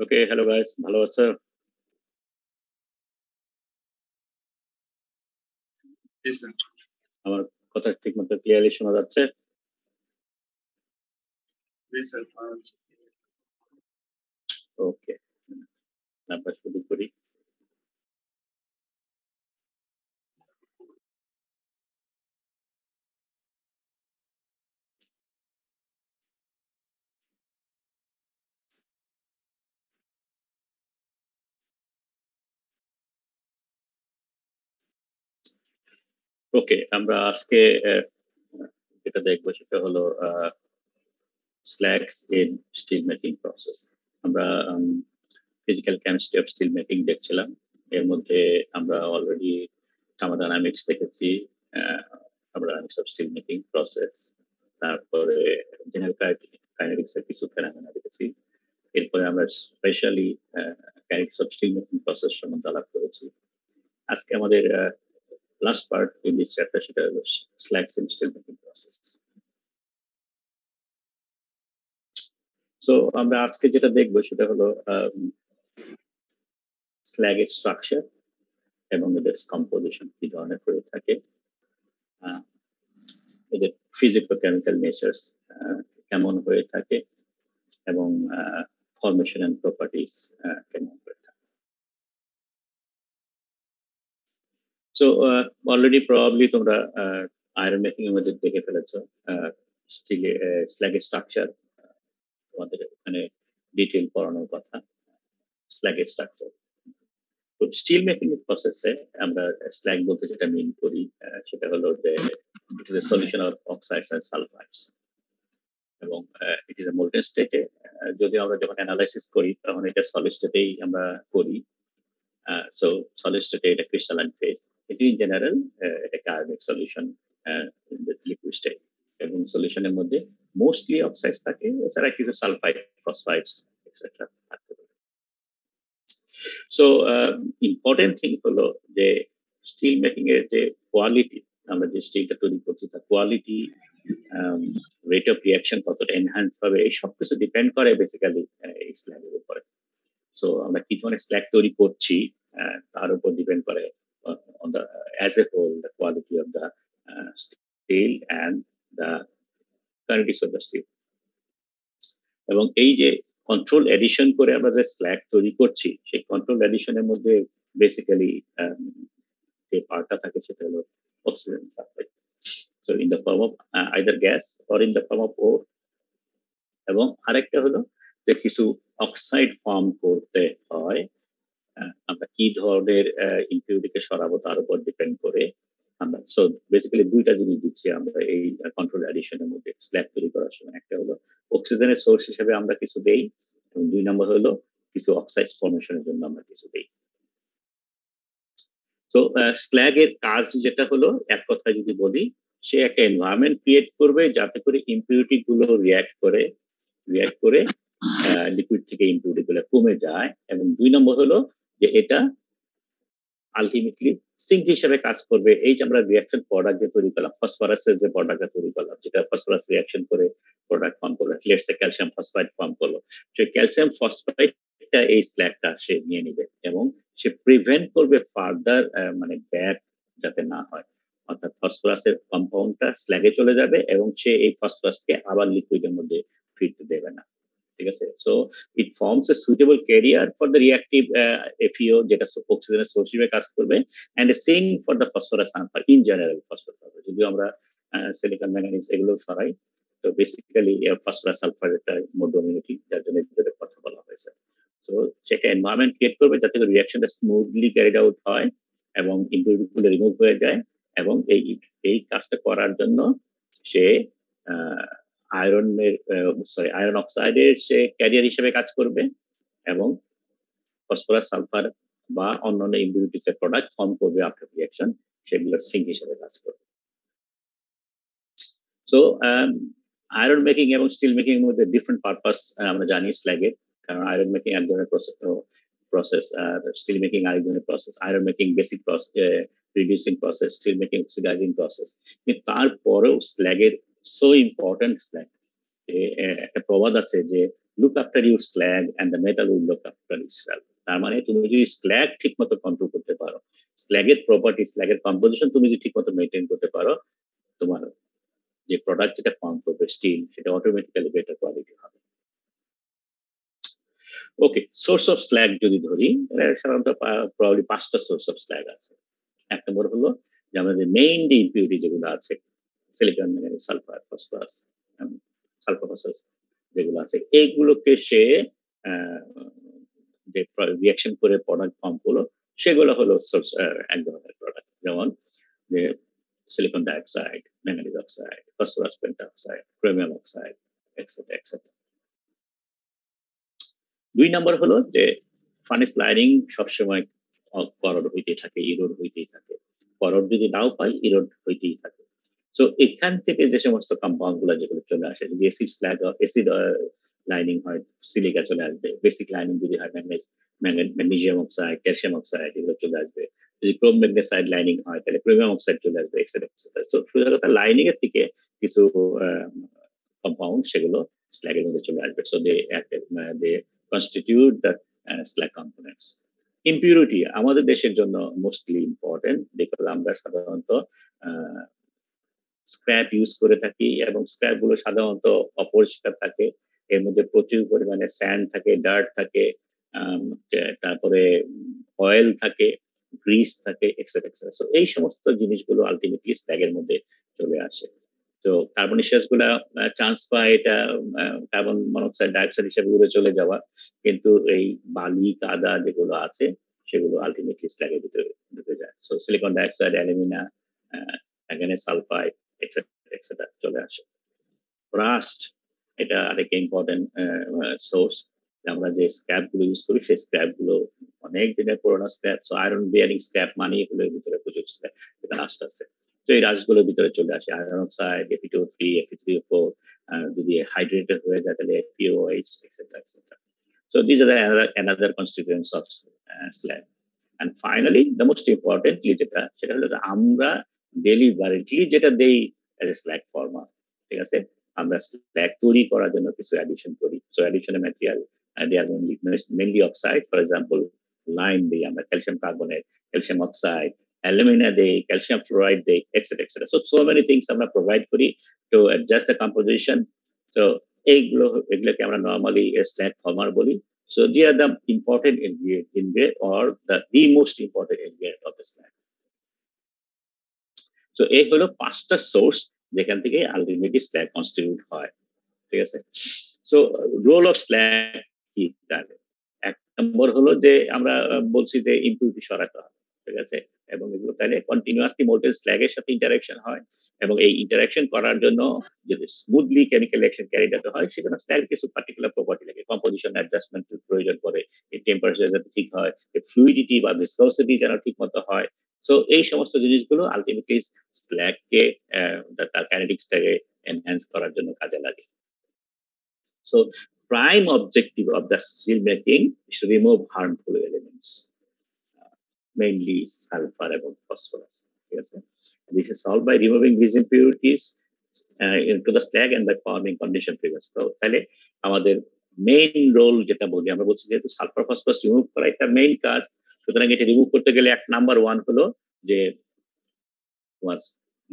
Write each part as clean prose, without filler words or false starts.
ওকে, hello guys, ভালো আছো? আমার কথা ঠিকমতো ক্লিয়ারলি শোনা যাচ্ছে? ওকে, আমরা শুরু করি। ওকে, আমরা আজকে আহ, যেটা দেখবো সেটা হলো slags in steel making process. আমরা physical chemistry of steel making দেখছিলাম। এর মধ্যে আমরা অলরেডি থার্মোডাইনামিক্স দেখেছি, thermodynamics of steel making process, তারপরে জেনারেল কাইনেটিক্স এর কিছু ফেনোমেনা দেখেছি। এরপরে আমরা specially kinetics of steel making process সম্বন্ধে আলাপ করেছি। আজকে আমাদের last part in this chapter সেটা হলো slags in steel making process. So আমরা আজকে যেটা দেখবো সেটা হলো স্ল্যাগের স্ট্রাকচার এবং এদের কম্পোজিশন কি ধরনের করে থাকে, এদের ফিজিক্যাল কেমিক্যাল নেচার্স কেমন হয়ে থাকে এবং ফরমেশন এন্ড প্রপার্টিস কেমন হয়ে থাকে। সো অলরেডি প্রবাবলি তোমরা আয়রন মেকিং এর মধ্যে দেখে ফেলেছো স্টিলে স্ল্যাগের স্ট্রাকচার, তোমাদের এখানে ডিটেল পড়ানোর কথা। স্ল্যাগের স্ট্রাকচার তো স্টিল মেকিং প্রসেসে আমরা স্ল্যাগ বলতে যেটা মিন করি সেটা হলো যে it is a solution of oxides and sulphides এবং ইট ইজ এ মোল্টেন স্টেটে। যদি আমরা যখন অ্যানালাইসিস করি তখন এটা সলিড স্টেটেই আমরা করি। সো সলিড স্টেটে এটা ক্রিস্টালাইন ফেজ, এটি ইন জেনারেল এটা carbonic solution in the liquid state এবং সলিউশনের মধ্যে মোস্টলি অক্সাইডস থাকে, এছাড়া কিছু সালফাইড, ফসফাইডস এক্সেট্রা থাকতে পারে। সো ইম্পর্টেন্ট থিং হলো যে স্টিল মেকিং এর যে কোয়ালিটি, আমরা যে স্টিলটা তৈরি করছি তার কোয়ালিটি, রেট অফ রিয়াকশন কতটা এনহ্যান্স হবে, এই সব কিছু ডিপেন্ড করে বেসিক্যালি এই স্ল্যাগের উপরে। সো আমরা কি ধরনের স্ল্যাগ তৈরি করছি তার উপর ডিপেন্ড করে on the as a whole the quality of the steel and the quantities of the steel. এবং এই যে কন্ট্রোল এডিশন করে আমরা যে স্ল্যাগ তৈরি করছি সেই কন্ট্রোল এডিশনের মধ্যে বেসিক্যালি যে পার্টটা থাকে সেটা হলো oxygen sulphide, so in the form of either gas or in the form of ore. এবং আরেকটা হলো যে কিছু অক্সাইড ফর্ম করতে হয়, আমরা কি ধরনের ইম্পিউরিটিকে সরাবো তার উপর ডিপেন্ড করে আমরা। সো বেসিক্যালি দুইটা জিনিস দিচ্ছি আমরা এই কন্ট্রোল অ্যাডিশনের মধ্যে স্ল্যাগ তৈরি করার সময়। একটা হলো অক্সিজেনের সোর্স হিসেবে আমরা কিছু দেই এবং দুই নম্বর হলো কিছু অক্সাইড ফর্মেশনের জন্য আমরা কিছু দেই। সো স্ল্যাগ এর কাজ যেটা হলো এক কথায় যদি বলি, সে একটা এনভায়রনমেন্ট ক্রিয়েট করবে যাতে করে ইম্পিউরিটি গুলো রিয়্যাক্ট করে লিকুইড থেকে ইম্পিউরিটি গুলো কমে যায়। এবং দুই নম্বর হলো যে এটা আলটিমেটলি সিঙ্ক হিসেবে কাজ করবে। এই যে আমরা রিয়াকশন প্রোডাক্ট যে তৈরি করলাম, ফসফরাসের যে প্রোডাক্টটা তৈরি করলাম, যেটা ফসফরাস রিয়াকশন করে প্রোডাক্ট ফর্ম করলো, let's say calcium phosphide form করলো, সেই ক্যালসিয়াম ফসফাইডটা এই স্ল্যাগটা সে নিয়ে নিবে এবং সে প্রিভেন্ট করবে ফার্দার মানে ব্যাড যাতে না হয়। অর্থাৎ ফসফরাসের কম্পাউন্ডটা স্ল্যাগে চলে যাবে এবং সে এই ফসফরাসকে আবার লিকুইডের মধ্যে ফিরতে দেবে না। ঠিক আছে? So it forms a suitable carrier for the reactive FeO যেটা অক্সিজেনের সোর্স হিসেবে কাজ করবে, and a sink for the phosphorus sulphur in general. Phosphorus যদিও আমরা সিলিকন ম্যাঙ্গানিজ এগুলো সরাই, তো বেসিক্যালি ফসফরাস সালফার একটা মোর ডমিনেটিং, যার জন্য এদের কথা বলা হয়েছে। তো সেটা এনভায়রনমেন্ট ক্রিয়েট করবে যাতে করে রিঅ্যাকশনটা স্মুথলি ক্যারিড আউট হয় এবং ইম্পিউরিটিগুলো রিমুভ হয়ে যায়। এবং এই কাজটা করার জন্য সে আয়রন অক্সাইডের সে ক্যারিয়ার হিসেবে কাজ করবে এবং ফসফরাস সালফার বা অন্যান্য ইম্পিউরিটিস এর প্রোডাক্ট ফর্ম করবে আফটার রিঅ্যাকশন, সেগুলো সিঙ্ক হিসেবে কাজ করবে। সো আয়রন মেকিং এবং স্টিল মেকিং এর মধ্যে ডিফারেন্ট পারপাস আমরা জানি স্ল্যাগের। কারণ আয়রন মেকিং এক ধরনের প্রসেস আর স্টিল মেকিং আরেক ধরনের process. Iron making basic process, reducing process, steel making oxidizing process. কিন্তু তারপরেও স্ল্যাগের সো ইম্পর্টেন্ট স্ল্যাগ, একটা প্রবাদ আছে যে look after your slag and the metal will look after itself. তার মানে তুমি যদি স্ল্যাগ ঠিকমতো কন্ট্রোল করতে পারো, স্ল্যাগের প্রপার্টি, স্ল্যাগের কম্পোজিশন তুমি যদি ঠিকমতো মেইনটেইন করতে পারো, তোমার যে প্রোডাক্ট যেটা ফর্ম করবে স্টিল, সেটা অটোমেটিক্যালি বেটার কোয়ালিটি হবে। ওকে, সোর্স অফ স্ল্যাগ যদি ধরি, সাধারণত প্রবাবলি 5টা সোর্স অফ স্ল্যাগ আছে। এক নম্বর হলো যে আমাদের মেইন যে ইম্পিউরিটি যেগুলো আছে, silicon, manganese, sulphur, phosphorus, sulphur phosphorus যেগুলো আছে, এইগুলোকে সে যে রিয়াকশন করে প্রোডাক্ট ফর্ম করলো, সেগুলো হলো সোর্স, এক ধরনের প্রোডাক্ট, যেমন যে silicon dioxide, manganese oxide, phosphorus pentoxide, chromium oxide, etcetera etcetera. 2 নম্বর হলো যে ফার্নেস লাইনিং সবসময় করড হইতেই থাকে, ইরোড হইতেই থাকে। করড যদি নাও পাই, ইরোড হইতেই থাকে। সো এখান থেকে যে সমস্ত কম্পাউন্ড গুলো যেগুলো চলে আসে, যদি অ্যাসিড স্ল্যাগ, অ্যাসিড লাইনিং হয়, সিলিকা চলে আসবে। বেসিক লাইনিং যদি হয়, ম্যাগনেসিয়াম অক্সাইড, ক্যালসিয়াম অক্সাইড, এগুলো চলে আসবে। যদি ক্রোম ম্যাগনেসাইড লাইনিং হয়, তাহলে ক্রোমিয়াম অক্সাইড চলে আসবে, এক্সেট্রা এক্সেট্রা। সো সোজা কথা, লাইনিং এর থেকে কিছু কম্পাউন্ড সেগুলো স্ল্যাগের মধ্যে চলে আসবে। So they constitute the slag components. Impurity আমাদের দেশের জন্য মোস্টলি ইম্পর্টেন্ট, বিকজ আমরা সাধারণত স্ক্র্যাপ ইউজ করে থাকি এবং স্ক্র্যাপ গুলো সাধারণত অপরিষ্কার থাকে। এর মধ্যে প্রচুর পরিমাণে স্যান্ড থাকে, ডার্ট থাকে, তারপরে অয়েল থাকে, গ্রিস থাকে, এক্সেট্রা এক্সেট্রা। সো এই সমস্ত জিনিসগুলো আলটিমেটলি স্ল্যাগের মধ্যে চলে আসে। তো কার্বনিশিয়াস গুলা চান্স পায় এটা কার্বন মনোক্সাইড, ডাইঅক্সাইড হিসেবে উড়ে চলে যাওয়া, কিন্তু এই বালি, কাদা যেগুলো আছে সেগুলো আলটিমেটলি স্ল্যাগের ভিতরে ঢুকে যায়। So silicon dioxide, alumina, manganese sulphide, etcetera etcetera চলে আসে। রাস্ট, এটা আরেকটা ইম্পর্টেন্ট সোর্স। আমরা যে স্ক্র্যাপ গুলো ইউজ করি, সেই স্ক্র্যাপ গুলো অনেক দিনের পুরোনো scrap. So iron bearing scrap মানে এগুলোর ভিতরে প্রচুর রাস্ট আছে। তো এই রাশগুলোর ভিতরে চলে আসে আয়রন অক্সাইড, Fe2O3, Fe3O4, যদি হাইড্রেটেড হয়ে যায় তাহলে FeOH, etcetera etcetera. So these are the another constituents of slag. And finally, the most importantly যেটা, সেটা হলো আমরা ডেলিভারেটলি যেটা দেই as a slag former, ঠিক আছে? আমরা slag তৈরি করার জন্য কিছু অ্যাডিশন করি। So additional material, they are mainly oxide. For example, lime দিই আমরা, calcium carbonate, calcium oxide, alumina দেই, ক্যালসিয়াম ফ্লোরাইড দেই, etcetera etcetera. So many things আমরা প্রোভাইড করি to adjust the composition. So এগুলোকে আমরা নরমালি স্ল্যাগ ফর্মার বলি। So they are the important ingredient or the most important ingredient of the slag. So এই হলো 5টা source যেখান থেকে আলটিমেটলি স্ল্যাগ কনস্টিটিউট হয়, ঠিক আছে? সো রোল অফ স্ল্যাগ কি তাহলে? এক নম্বর হলো যে আমরা বলছি যে ইম্পিউরিটি সরাতে হবে, ঠিক আছে? এবং এগুলো তাহলে কন্টিনিউয়াসলি মোল্টেন স্ল্যাগ এর সাথে ইন্টারঅ্যাকশন হয়, এবং এই ইন্টারঅ্যাকশন করার জন্য যদি smoothly chemical reaction carry out হয়, সেজন্য স্ল্যাগ কিছু পার্টিকুলার প্রপার্টি লাগে, কম্পোজিশন অ্যাডজাস্টমেন্ট প্রয়োজন পড়ে, এই টেম্পারেচার যাতে ঠিক হয়, এই ফ্লুইডিটি বা ভিসকসিটি যেন ঠিকমতো হয়। সো এই সমস্ত জিনিসগুলো আলটিমেটলি স্ল্যাগকে তার কাইনেটিক্সটাকে এনহ্যান্স করার জন্য কাজে লাগে। So prime objective of the steel making is to remove harmful elements, mainly sulfur and phosphorus. Yes, this is solved by removing these impurities into the slag and by forming condition figures. So তাহলে আমাদের main role যেটা বলি, আমরা বলছি যেহেতু sulphur phosphorus remove করা একটা main কাজ, সুতরাং এটা রিমুভ করতে গেলে নাম্বার 1 হলো যে তোমার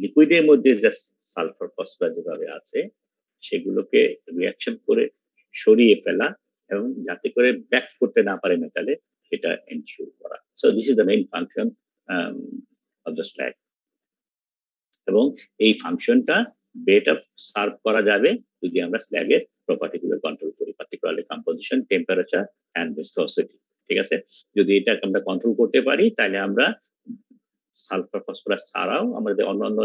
লিকুইডের মধ্যে যে সালফার ফসফরাস যেভাবে আছে সেগুলোকে রিঅ্যাকশন করে সরিয়ে ফেলা, এবং যাতে করে ব্যাক করতে না পারে মেটালে, সেটা এনশিওর করা। So this is the main function of the slag, এবং এই ফাংশনটা বেটার সার্ভ করা যাবে যদি আমরা স্ল্যাগের প্রপার্টিগুলো কন্ট্রোল করি, পার্টিকুলারলি কম্পোজিশন, টেম্পারেচার এন্ড ভিসকসিটি, ঠিক আছে? যদি এটা আমরা কন্ট্রোল করতে পারি, তাহলে আমরা সালফার ফসফরাস ছাড়াও আমাদের অন্যান্য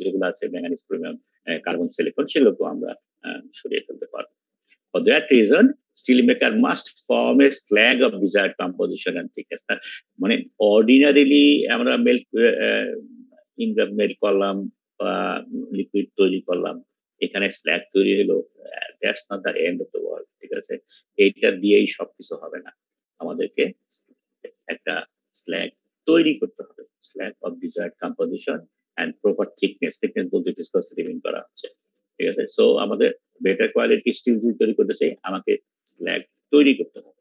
যেগুলো আছে, ম্যাঙ্গানিজ, ক্রোমিয়াম, কার্বন, সিলিকন, সেগুলোকেও আমরা সরিয়ে ফেলতে পারবো। For that reason, steel maker must form a slag of desired composition and thickness. মানে অর্ডিনারিলি আমরা মেল্ট করলাম বা লিকুইড তৈরি করলাম, এখানে স্ল্যাগ তৈরি হলো, that's not the end of the world, ঠিক আছে? এইটা দিয়েই সবকিছু হবে না, আমাদেরকে একটা স্ল্যাগ তৈরি করতে হবে, slag of desired composition and proper thickness. Thickness বলতে ভিসকসিটি মিন করা হচ্ছে। ঠিক আছে। সো আমাদের বেটার কোয়ালিটি স্টিল যদি তৈরি করতে চাই আমাকে স্ল্যাগ তৈরি করতে হবে।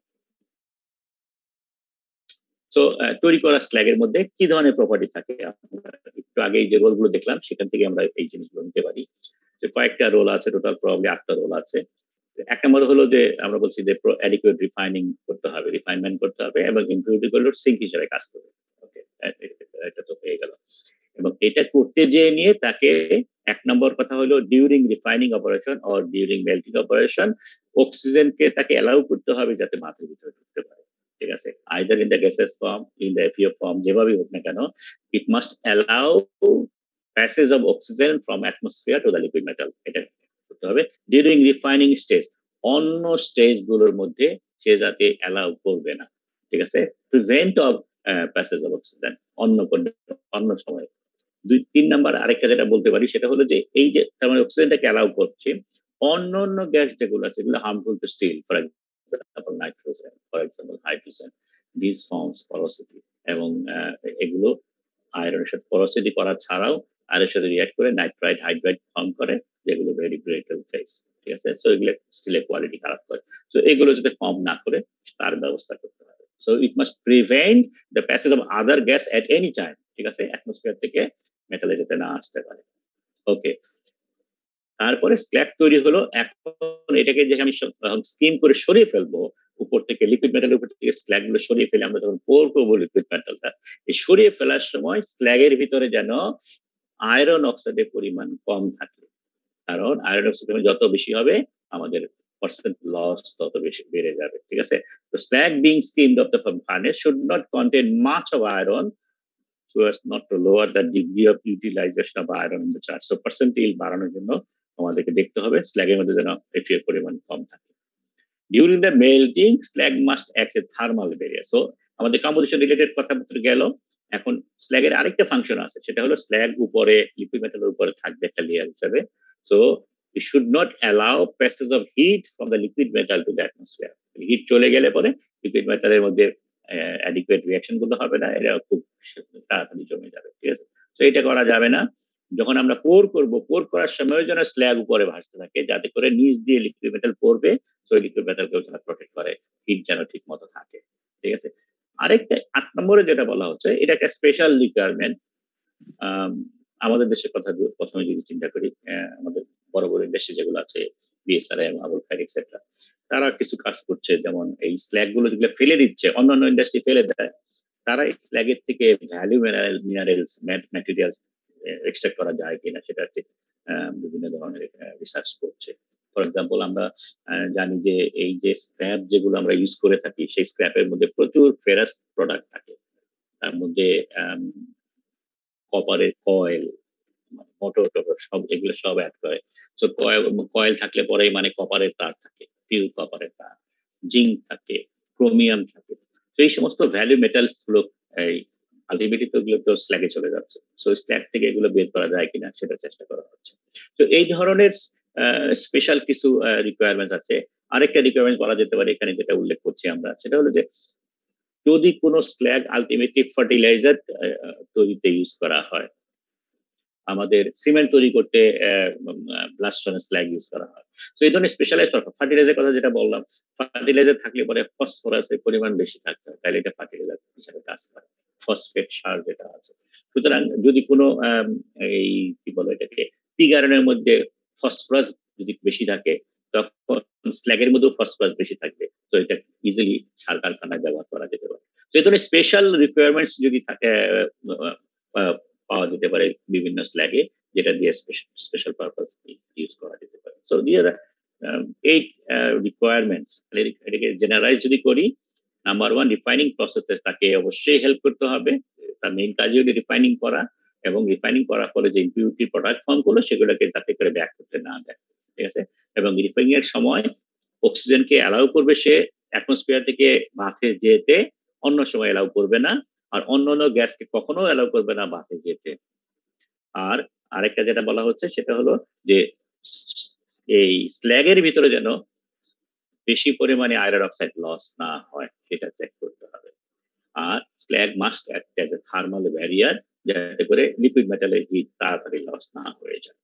সো তৈরি করা স্ল্যাগের মধ্যে কি ধরনের প্রপার্টি থাকে আমরা একটু আগে যে রোলগুলো দেখলাম সেখান থেকে আমরা এই জিনিসগুলো নিতে পারি। যে কয়েকটা রোল আছে, টোটাল প্রবাবলি 8টা রোল আছে। এক নম্বর হলো যে আমরা বলছি যে অ্যাডিকুয়েট রিফাইনিং করতে হবে, রিফাইনমেন্ট করতে হবে এবং ইমপ্লিউটি করলে সিঙ্ক হিসেবে কাজ করবে। ওকে, এটা তো হয়ে গেল। এবং এটা করতে যেয়ে নিয়ে তাকে এক নম্বর কথা হলো during refining operation or during melting operation অক্সিজেনকে তাকে অ্যালাউ করতে হবে যাতে মাটির ভিতরে ঢুকতে পারে। ঠিক আছে, either in the gases form, in the এফিও form, যেভাবেই হোক না কেন, it must allow passage of oxygen from atmosphere to the liquid metal. এটা করতে হবে ডিউরিং রিফাইনিং স্টেজ। অন্য স্টেজ গুলোর মধ্যে সে যাতে অ্যালাউ করবে না। ঠিক আছে, prevent of passage of oxygen অন্য অন্য সময়। 3 নাম্বার আরেকটা যেটা বলতে পারি সেটা হলো যে এই যে তার মানে অক্সিজেনটাকে অ্যালাউ করছে, অন্য অন্য গ্যাস যেগুলো আছে যেগুলো harmful to steel, for example nitrogen, for example hydrogen, this forms porosity. এবং এগুলো আয়রনের সাথে পরোসিটি করা ছাড়াও আয়রনের সাথে রিঅ্যাক্ট করে নাইট্রাইট হাইড্রাইড ফর্ম করে, যেগুলো ভেরি ব্রেকেল ফেস। ঠিক আছে, সো এগুলো স্টিলের কোয়ালিটি খারাপ করে। সো এগুলো যাতে ফর্ম না করে তার ব্যবস্থা করতে হবে। So it must prevent the passage of other gas at any time. ঠিক আছে, অ্যাটমসফিয়ার থেকে মেটালে যাতে না আসতে পারে। ওকে, তারপরে স্ল্যাগ তৈরি হলো। এখন এটাকে যে আমি স্কিম করে সরিয়ে ফেলবো উপর থেকে, লিকুইড মেটালের উপর থেকে স্ল্যাগ গুলো সরিয়ে ফেলে আমরা যখন পোর করবো লিকুইড মেটালটা, এই সরিয়ে ফেলার সময় স্ল্যাগের ভিতরে যেন আয়রন অক্সাইডের পরিমাণ কম থাকে। কারণ আয়রন অক্সাইড যত বেশি হবে আমাদের পার্সেন্ট লস তত বেশি বেড়ে যাবে। ঠিক আছে, তো slug being skimmed of the furnace should not contain much of iron so as not to lower the degree of utilization of iron in the charge. So percentile বাড়ানোর জন্য আমাদেরকে দেখতে হবে স্ল্যাগের মধ্যে যেন এফির পরিমাণ কম থাকে। During the melting, slag must act as thermal barrier. So আমাদের কম্পোজিশন রিলেটেড কথাবার্তা গেল। এখন স্ল্যাগের আরেকটা ফাংশন আছে, সেটা হলো স্ল্যাগ উপরে লিকুইড মেটালের উপরে থাকবে একটা লেয়ার হিসেবে। So it should not allow passage of heat from the liquid metal to the atmosphere. Heat চলে গেলে পরে লিকুইড মেটালের মধ্যে অ্যাডিকুয়েট রিঅ্যাকশন গুলো হবে না, এটা খুব তাড়াতাড়ি জমে যাবে। ঠিক আছে, তো এটা করা যাবে না। যখন আমরা পোর করব, পোর করার সময় যেন স্ল্যাগ উপরে ভাসতে থাকে যাতে করে নিচ দিয়ে লিকুইড মেটাল পড়বে, সো লিকুইড মেটালকেও যেন প্রোটেক্ট করে, হিট যেন ঠিক মতো থাকে। ঠিক আছে, আরেকটা 8 নম্বরে যেটা বলা হচ্ছে এটা একটা স্পেশাল রিকোয়ারমেন্ট। আমাদের দেশের কথা প্রথমে যদি চিন্তা করি, আমাদের বড় বড় দেশে যেগুলো আছে বিএসআরএম, আবুল খায়ের এক্সেট্রা, তারা কিছু কাজ করছে, যেমন এই স্ল্যাগ গুলো যেগুলো ফেলে দিচ্ছে, অন্যান্য ইন্ডাস্ট্রি ফেলে দেয়, তারা এই স্ল্যাগের থেকে ভ্যালু মিনারেলস ম্যাটেরিয়ালস এক্সট্রাক্ট করা যায় কিনা সেটা হচ্ছে বিভিন্ন ধরনের রিসার্চ করছে। ফর এক্সাম্পল আমরা জানি যে এই যে স্ক্র্যাপ যেগুলো আমরা ইউজ করে থাকি সেই স্ক্র্যাপের মধ্যে প্রচুর ফেরাস প্রোডাক্ট থাকে। তার মধ্যে কপারের কয়েল, মোটর টোটর সব এগুলো সব অ্যাড করে। সো কয়েল থাকলে পরেই মানে কপারের তার থাকে, পিওর কপারের তার, জিঙ্ক থাকে, ক্রোমিয়াম থাকে। তো এই সমস্ত ভ্যালু মেটালস গুলো এই আলটিমেটলি তো এগুলো তো স্ল্যাগে চলে যাচ্ছে। সো স্ল্যাগ থেকে এগুলো বের করা যায় কিনা সেটা চেষ্টা করা হচ্ছে। তো এই ধরনের স্পেশাল কিছু রিকোয়ারমেন্ট আছে। আরেকটা রিকোয়ারমেন্ট বলা যেতে পারে এখানে যেটা উল্লেখ করছি আমরা, সেটা হলো যে যদি কোনো স্ল্যাগ আলটিমেটলি ফার্টিলাইজার তৈরিতে ইউজ করা হয়, আমাদের সিমেন্ট তৈরি করতে ব্লাস্ট স্ল্যাগ ইউজ করা হয়। তো এই ধরনের স্পেশালাইজ ফার্টিলাইজার কথা যেটা বললাম, ফার্টিলাইজার থাকলে পরে ফসফরাসের পরিমাণ বেশি থাকতে হয়, তাহলে এটা ফার্টিলাইজার হিসাবে কাজ করে, ফসফেট সার যেটা আছে। সুতরাং যদি কোনো এই কি বলে এটাকে টিগারনের মধ্যে ফসফরাস যদি বেশি থাকে তখন স্ল্যাগের মধ্যেও ফসফরাস বেশি থাকবে, তো এটা ইজিলি সার কারখানায় ব্যবহার করা যেতে পারে। তো এই ধরনের স্পেশাল রিকোয়ারমেন্টস যদি থাকে পাওয়া যেতে পারে বিভিন্ন স্ল্যাগে, যেটা দিয়ে স্পেশাল পারপাস ইউজ করা যেতে পারে। সো দিয়ে এইট রিকোয়ারমেন্টস এটাকে জেনারেলাইজ যদি করি, নাম্বার ওয়ান রিফাইনিং প্রসেসে তাকে অবশ্যই হেল্প করতে হবে। তার মেইন কাজই হলো রিফাইনিং করা, এবং রিফাইনিং করার ফলে যে ইম্পিউরিটি প্রোডাক্ট ফর্ম করলো সেগুলোকে যাতে করে ব্যাক করতে না দেয়। ঠিক আছে, এবং রিফাইনিং এর সময় অক্সিজেনকে অ্যালাউ করবে সে অ্যাটমসফিয়ার থেকে বাফে যেতে, অন্য সময় অ্যালাউ করবে না। আর অন্যান্য গ্যাসকে কখনো অ্যালাউ করবে না বাফে যেতে। আর আরেকটা যেটা বলা হচ্ছে সেটা হলো যে এই স্ল্যাগের ভিতরে যেন বেশি পরিমাণে আয়রন অক্সাইড লস না হয় সেটা চেক করতে হবে। আর slag must act as a thermal barrier, যাতে করে লিকুইড মেটালের হিট তাড়াতাড়ি লস না হয়ে যায়।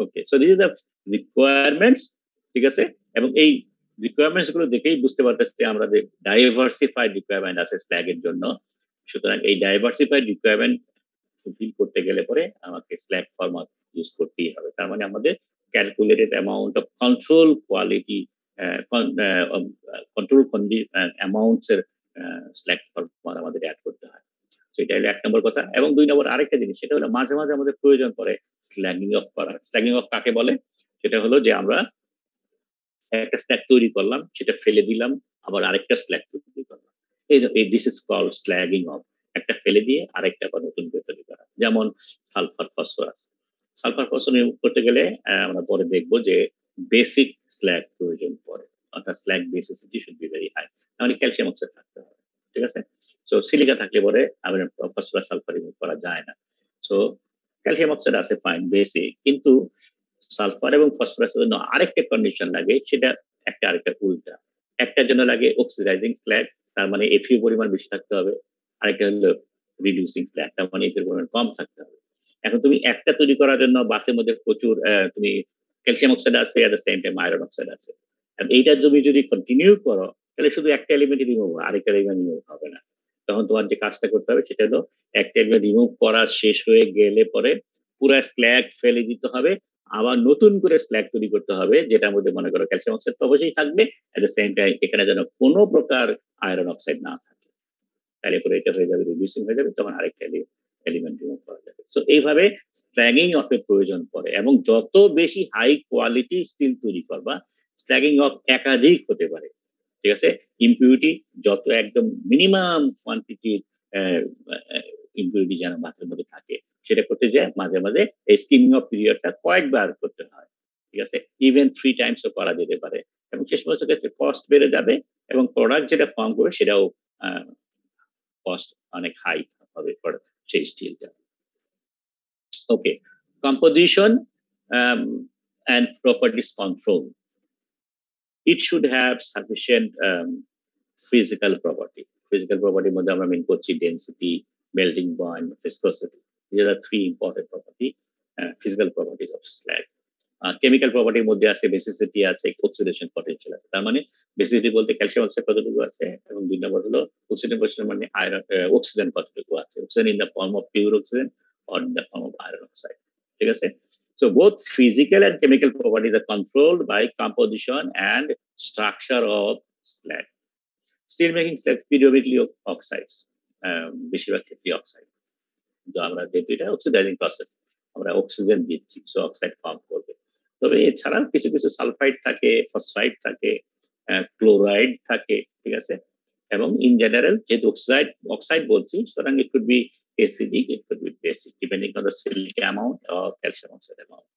Okay, so this is the requirements, ঠিক আছে। এবং এই রিকোয়ারমেন্টস গুলো দেখেই বুঝতে পারতেছি আমরা যে ডাইভার্সিফাইড রিকোয়ারমেন্ট আছে স্ল্যাগ এর জন্য। সুতরাং এই ডাইভার্সিফাইড রিকোয়ারমেন্ট ফুলফিল করতে গেলে পরে আমাকে স্ল্যাগ ফরম্যাট ইউজ করতেই হবে। তার মানে আমাদের calculated amount of control quality control amounts এর স্ল্যাগ ফরম্যাট আমাদের অ্যাড করতে হয়। সেটা হলো ১ নম্বর কথা। এবং ২ নম্বর আরেকটা জিনিস, সেটা হলো মাঝে, মাঝে আমাদের প্রয়োজন পড়ে স্ল্যাগিং অফ করার। স্ল্যাগিং অফ কাকে বলে? সেটা হলো যে আমরা একটা স্ল্যাগ তৈরি করলাম, সেটা ফেলে দিলাম, আবার আরেকটা স্ল্যাগ তৈরি করলাম। এই দিস ইজ কল্ড স্ল্যাগিং অফ। একটা ফেলে দিয়ে আরেকটা আবার নতুন করে তৈরি করা। যেমন sulphur phosphorus. Sulphur phosphorus remove করতে গেলে আমরা পরে দেখব যে বেসিক স্ল্যাগ প্রয়োজন পড়ে। অর্থাৎ slag basicity should be very high. তাহলে ক্যালসিয়াম অক্সাইড থাকতে হবে। ঠিক আছে? সো সিলিকা থাকলে পরে আমরা ফসফরাস সালফার রিমুভ করা যায় না। সো ক্যালসিয়াম অক্সাইড আছে ফাইন বেসিক, কিন্তু সালফার এবং ফসফরাসের জন্য আরেকটা কন্ডিশন লাগে, সেটা একটা আরেকটা উল্টা। একটার জন্য লাগে অক্সিডাইজিং স্ল্যাগ, তার মানে এফিউ পরিমাণ বেশি থাকতে হবে। আরেকটা হলো রিডিউসিং স্ল্যাগ, তার মানে এফিউ পরিমাণ কম থাকতে হবে। এখন তুমি একটা তৈরি করার জন্য বাতের মধ্যে প্রচুর তুমি ক্যালসিয়াম অক্সাইড আছে, at the same time iron oxide আছে। আর এইটা তুমি যদি কন্টিনিউ করো, তাহলে শুধু একটা এলিমেন্ট রিমুভ হবে, আরেকটা এলিমেন্ট রিমুভ হবে না। তখন তোমার যে কাজটা করতে হবে সেটা হলো একটা এলিমেন্ট রিমুভ করা শেষ হয়ে গেলে পরে পুরো স্ল্যাগ ফেলে দিতে হবে, আবার নতুন করে স্ল্যাগ তৈরি করতে হবে, যেটার মধ্যে মনে করো ক্যালসিয়াম অক্সাইড তো অবশ্যই থাকবে, এট দ্য সেম টাইম এখানে যেন কোনো প্রকার আয়রন অক্সাইড না থাকে। তাহলে পরে এটা হয়ে যাবে, রিডিউসিং হয়ে যাবে, তখন আরেকটা এলিমেন্ট রিমুভ করা যাবে। সো এইভাবে স্ল্যাগিং অফ এর প্রয়োজন পড়ে। এবং যত বেশি হাই কোয়ালিটি স্টিল তৈরি করবা, স্ল্যাগিং অফ একাধিক হতে পারে। ঠিক আছে? ইম্পিউরিটি যত একদম মিনিমাম কোয়ান্টিটির ইম্পিউরিটি যেন মাথার মধ্যে থাকে, সেটা করতে যায় মাঝে মাঝে এই স্কিমিং অফ পিরিয়ডটা কয়েকবার করতে হয়। ঠিক আছে? ইভেন 3 টাইমসও করা যেতে পারে। এবং শেষ পর্যন্ত ক্ষেত্রে কস্ট বেড়ে যাবে, এবং প্রোডাক্ট যেটা ফর্ম করবে সেটাও কস্ট অনেক হাই হবে সেই স্টিলটা। ওকে, composition and properties control. It should have sufficient physical property. Physical property মধ্যে আমরা মেন করছি density, melting point, viscosity. These are 3 important property, physical properties of slag. Chemical প্রপার্টির মধ্যে আছে বেসিসিটি, আছে অক্সিডেশন পটেনশিয়াল আছে। তার মানে বেসিসিটি বলতে ক্যালসিয়াম অক্সাইড কতটুকু আছে, এবং 2 নম্বর হলো অক্সিডেশন পটেনশিয়াল, মানে আয়রন অক্সিজেন কতটুকু আছে, oxygen in the form of pure oxygen or in the form of iron oxide. ঠিক আছে? So both physical and chemical properties are controlled by composition and structure of slag. Steel making slag periodically oxides, বেশিরভাগ ক্ষেত্রে oxide. কিন্তু আমরা যেহেতু এটা oxidising process, আমরা oxygen দিচ্ছি, সো অক্সাইড ফর্ম করবে। তবে এছাড়াও কিছু কিছু সালফাইড থাকে, ফসফাইড থাকে, ক্লোরাইড থাকে। ঠিক আছে? এবং ইন জেনারেল যেহেতু অক্সাইড বলছি, সুতরাং it could be acidic, it could be basic, depending on the silica amount or calcium oxide amount.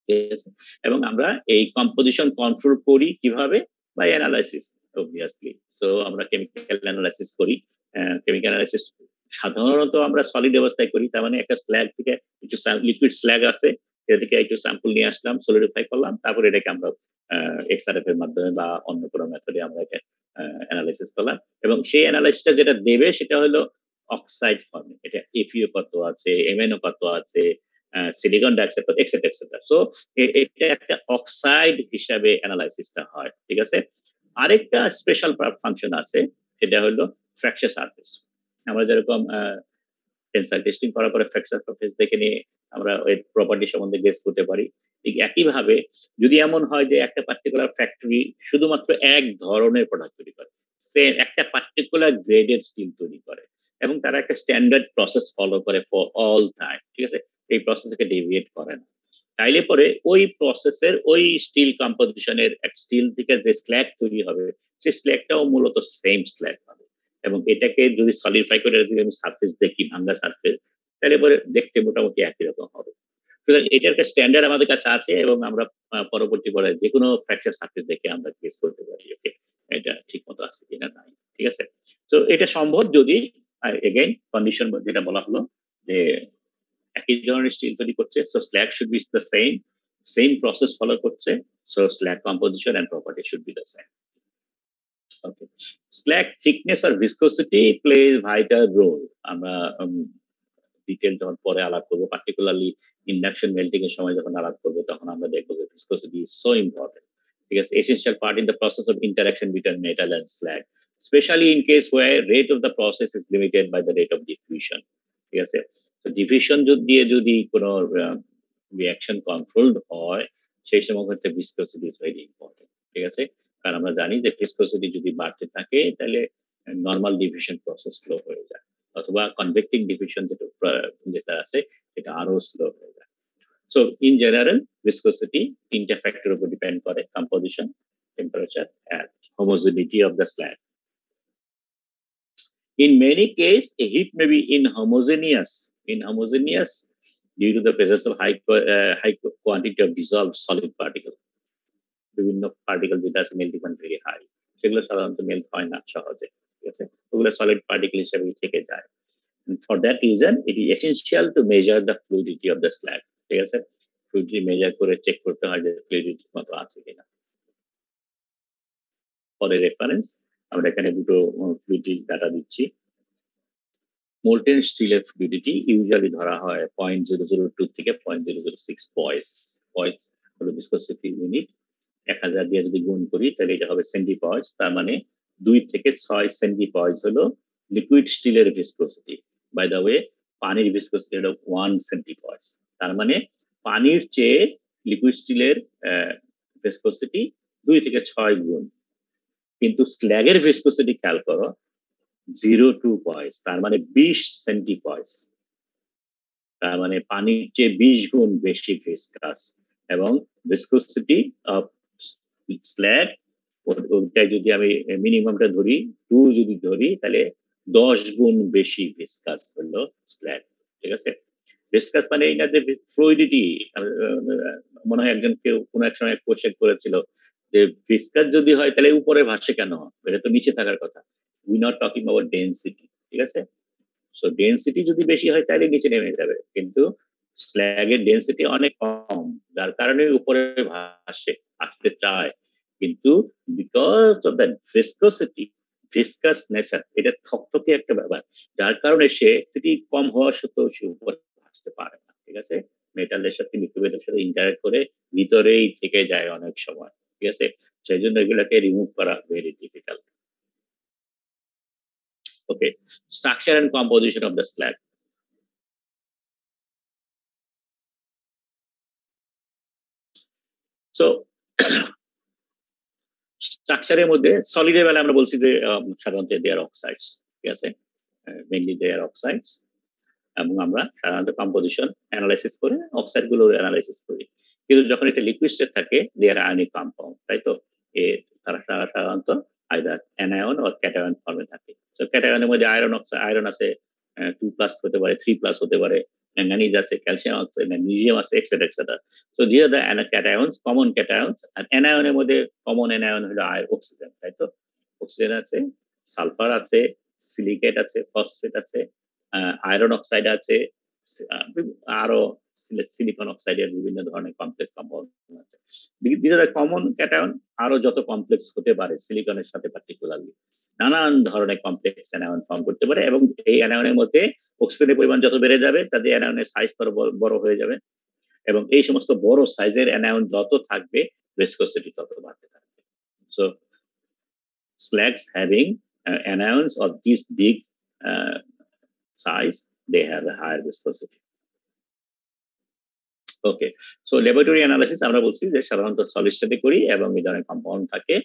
ঠিক আছে? এবং আমরা এই কম্পোজিশন কন্ট্রোল করি কিভাবে? By analysis, obviously. সো আমরা কেমিক্যাল অ্যানালাইসিস করি। কেমিক্যাল অ্যানালাইসিস সাধারণত আমরা সলিড অবস্থায় করি। তার মানে একটা স্ল্যাগ থেকে কিছু লিকুইড স্ল্যাগ আছে, এটা থেকে একটু স্যাম্পল নিয়ে আসলাম, সলিডিফাই করলাম, তারপরে এটাকে আমরা এক্সআরএফ এর মাধ্যমে বা অন্য কোনো মেথডে আমরা এটা অ্যানালাইসিস করলাম। এবং সেই অ্যানালাইসিসটা যেটা দেবে সেটা হলো অক্সাইড ফর্মে। এটা এফইও কত আছে, এমএনও কত আছে, সিলিকন ডাইঅক্সাইড কত, এক্সেট্রা এক্সেট্রা। সো এটা একটা অক্সাইড হিসাবে অ্যানালাইসিসটা হয়। ঠিক আছে? আরেকটা স্পেশাল ফাংশন আছে, সেটা হলো ফ্র্যাকচার সারফেস। আমরা যেরকম টেনসাইল টেস্টিং করার পরে ফ্র্যাকচার সারফেস দেখে নিয়ে আমরা এর প্রপার্টি সম্বন্ধে গেস করতে পারি। ঠিক একইভাবে যদি এমন হয় যে একটা পার্টিকুলার ফ্যাক্টরি শুধুমাত্র এক ধরনের প্রোডাক্ট তৈরি করে, সেম একটা পার্টিকুলার গ্রেডের স্টিল তৈরি করে, এবং তারা একটা স্ট্যান্ডার্ড প্রসেস ফলো করে ফর অল টাইম। ঠিক আছে? এই প্রসেসকে ডেভিয়েট করে না। তাইলে পরে ওই প্রসেসের ওই স্টিল কম্পোজিশনের স্টিল থেকে যে স্ল্যাগ তৈরি হবে, সেই স্ল্যাগটাও মূলত সেম স্ল্যাগ হবে। এবং এটাকে যদি সলিডিফাই করে যদি আমি সারফেস দেখি, ভাঙ্গা সারফেস, তাহলে পরে দেখতে মোটামুটি একই রকম হবে। সুতরাং এটার একটা স্ট্যান্ডার্ড আমাদের কাছে আছে, এবং আমরা পরবর্তী পরে যে কোনো ফ্র্যাকচার সারফেস দেখে আমরা গেস করতে পারি ওকে এটা ঠিক মতো আছে কিনা নাই। ঠিক আছে? তো এটা সম্ভব যদি এগেইন কন্ডিশন যেটা বলা হলো যে একই ধরনের স্টিল তৈরি করছে, so slag should be the same process follow করছে, so slag composition and property should be the same. Okay, slag thickness আর ভিসকোসিটি প্লেজ ভাইটাল রোল। আমরা ডিটেইল যখন পরে আলাপ করবো, পার্টিকুলারলি ইন্ডাকশন মেল্টিং এর সময় যখন আলাপ করবো, তখন আমরা দেখবো যে viscosity is so important. ঠিক আছে, essential part in the process of interaction between metal and slag, especially in case where rate of the process is limited by the rate of diffusion. ঠিক আছে, তো ডিফিউশন দিয়ে যদি কোনো reaction controlled হয়, সেই সময় হচ্ছে viscosity is very important. ঠিক আছে, কারণ আমরা জানি যে viscosity যদি বাড়তে থাকে তাহলে নর্মাল ডিফিউশন প্রসেস স্লো হয়ে যায়, অথবা কনভেক্টিং ডিফিউশন যেটা আছে এটা আরো স্লো হয়ে যায়। সো ইন জেনারেল viscosity তিনটা ফ্যাক্টর উপর ডিপেন্ড করে: composition, temperature and homogeneity of the slag. In many cases, a heat may be inhomogeneous due to the presence of high quantity of dissolved solid particle. বিভিন্ন particle যেটা আছে melting point very high, সেগুলো সাধারণত melt হয় না সহজে। ঠিক আছে, ওগুলো সলিড পার্টিকেল হিসেবে থেকে যায়। For that reason, it is essential to measure the fluidity of the slag. ঠিক আছে, ফ্লুইডিটি মেজার করে চেক করতে হয় যে ফ্লুইডিটি মতো আছে কিনা। ফর রেফারেন্স আমরা এখানে দুটো ফ্লুইডিটি ডাটা দিচ্ছি। মোল্টেন স্টিলের ফ্লুইডিটি ইউজুয়ালি ধরা হয় 0.002 থেকে 0.006 পয়েস হলো ভিসকসিটি ইউনিট। 1000 দিয়ে যদি গুণ করি তাহলে এটা হবে সেন্টিপয়েস, তার মানে 2 থেকে 6 সেন্টিপয়েস হলো লিকুইড স্টিলের ভিসকসিটি। বাই দ্য ওয়ে, পানির ভিসকসিটি হলো 1 সেন্টিপয়েস, তার মানে পানির চেয়ে লিকুইড স্টিলের ভিসকসিটি 2 থেকে 6 গুণ। কিন্তু স্ল্যাগের ভিসকসিটি খেয়াল করো 0.2 পয়েস, তার মানে 20 সেন্টিপয়েস, তার মানে পানির চেয়ে 20 গুণ বেশি ভিসকাস। এবং ভিসকসিটি অফ স্ল্যাগ ওটা যদি আমি মিনিমামটা ধরি 2 যদি ধরি তাহলে 10 গুণ বেশি ভিসকাস হলো স্ল্যাগ। ঠিক আছে, ভিসকাস মানে এটা যে ফ্লুইডিটি, মনে হয় একজন কেউ কোনো এক সময় কোশ্চেন করেছিল যে ভিসকাস যদি হয় তাহলে উপরে ভাসে কেন, এটা তো নিচে থাকার কথা। We not talking about density. ঠিক আছে, সো ডেনসিটি যদি বেশি হয় তাহলে নিচে নেমে যাবে, কিন্তু স্ল্যাগের ডেনসিটি অনেক কম, যার কারণে উপরে ভাসে, আসতে চায়, কিন্তু because of the viscosity, viscous nature, এটা থকথকে একটা ব্যাপার, যার কারণে সে সিটি কম হওয়া সত্ত্বেও সে উপরে ভাসতে পারে না। ঠিক আছে, মেটালের সাথে লিকুইডের সাথে ইন্টারেক্ট করে ভিতরেই থেকে যায় অনেক সময়। ঠিক আছে, সেই জন্য এগুলোকে রিমুভ করা very difficult. Okay, structure and composition of the slag. So স্ট্রাকচারের মধ্যে সলিডের বেলা আমরা বলছি যে সাধারণত দেয়ার অক্সাইডস। ঠিক আছে, মেইনলি দেয়ার অক্সাইডস, এবং আমরা সাধারণত কম্পোজিশন অ্যানালাইসিস করে অক্সাইড গুলো অ্যানালাইসিস করি। কিন্তু যখন এটা লিকুইড স্টেট থাকে দেয়ার আয়নিক কম্পাউন্ড, তাই তো তারা সাধারণত আইদার অ্যানায়ন অর ক্যাটায়ন ফর্মে থাকে। তো ক্যাটায়নের মধ্যে আয়রন আছে 2+ হতে পারে, 3+ হতে পারে, ম্যাঙ্গানিজ আছে, ক্যালসিয়াম আছে, ম্যাগনেসিয়াম আছে, etcetera etcetera. So these are the cations, common cations. আর অ্যানায়নের মধ্যে কমন অ্যানায়ন হলো অক্সিজেন, তাই তো। অক্সিজেন আছে, সালফার আছে, সিলিকেট আছে, ফসফেট আছে, আয়রন অক্সাইড আছে, আরো সিলিকন অক্সাইডের বিভিন্ন ধরনের কমপ্লেক্স কম্পাউন্ড আছে। these are the common cation। আরো যত কমপ্লেক্স হতে পারে সিলিকনের সাথে পার্টিকুলারলি নানান ধরনের কমপ্লেক্স অ্যানায়ন ফর্ম করতে পারে, এবং এই অ্যানায়নের মধ্যে অক্সিজেনের পরিমাণ যত বেড়ে যাবে তাদের অ্যানায়নের সাইজ তত বড় হয়ে যাবে, এবং এই সমস্ত বড় সাইজের অ্যানায়ন যত থাকবে ভিসকসিটি তত বাড়তে থাকবে। So slags having anions of this big size, they have a higher viscosity. Okay, so laboratory analysis আমরা বলছি যে সাধারণত সলিড স্টেটে করি, এবং এই ধরনের কম্পাউন্ড থাকে,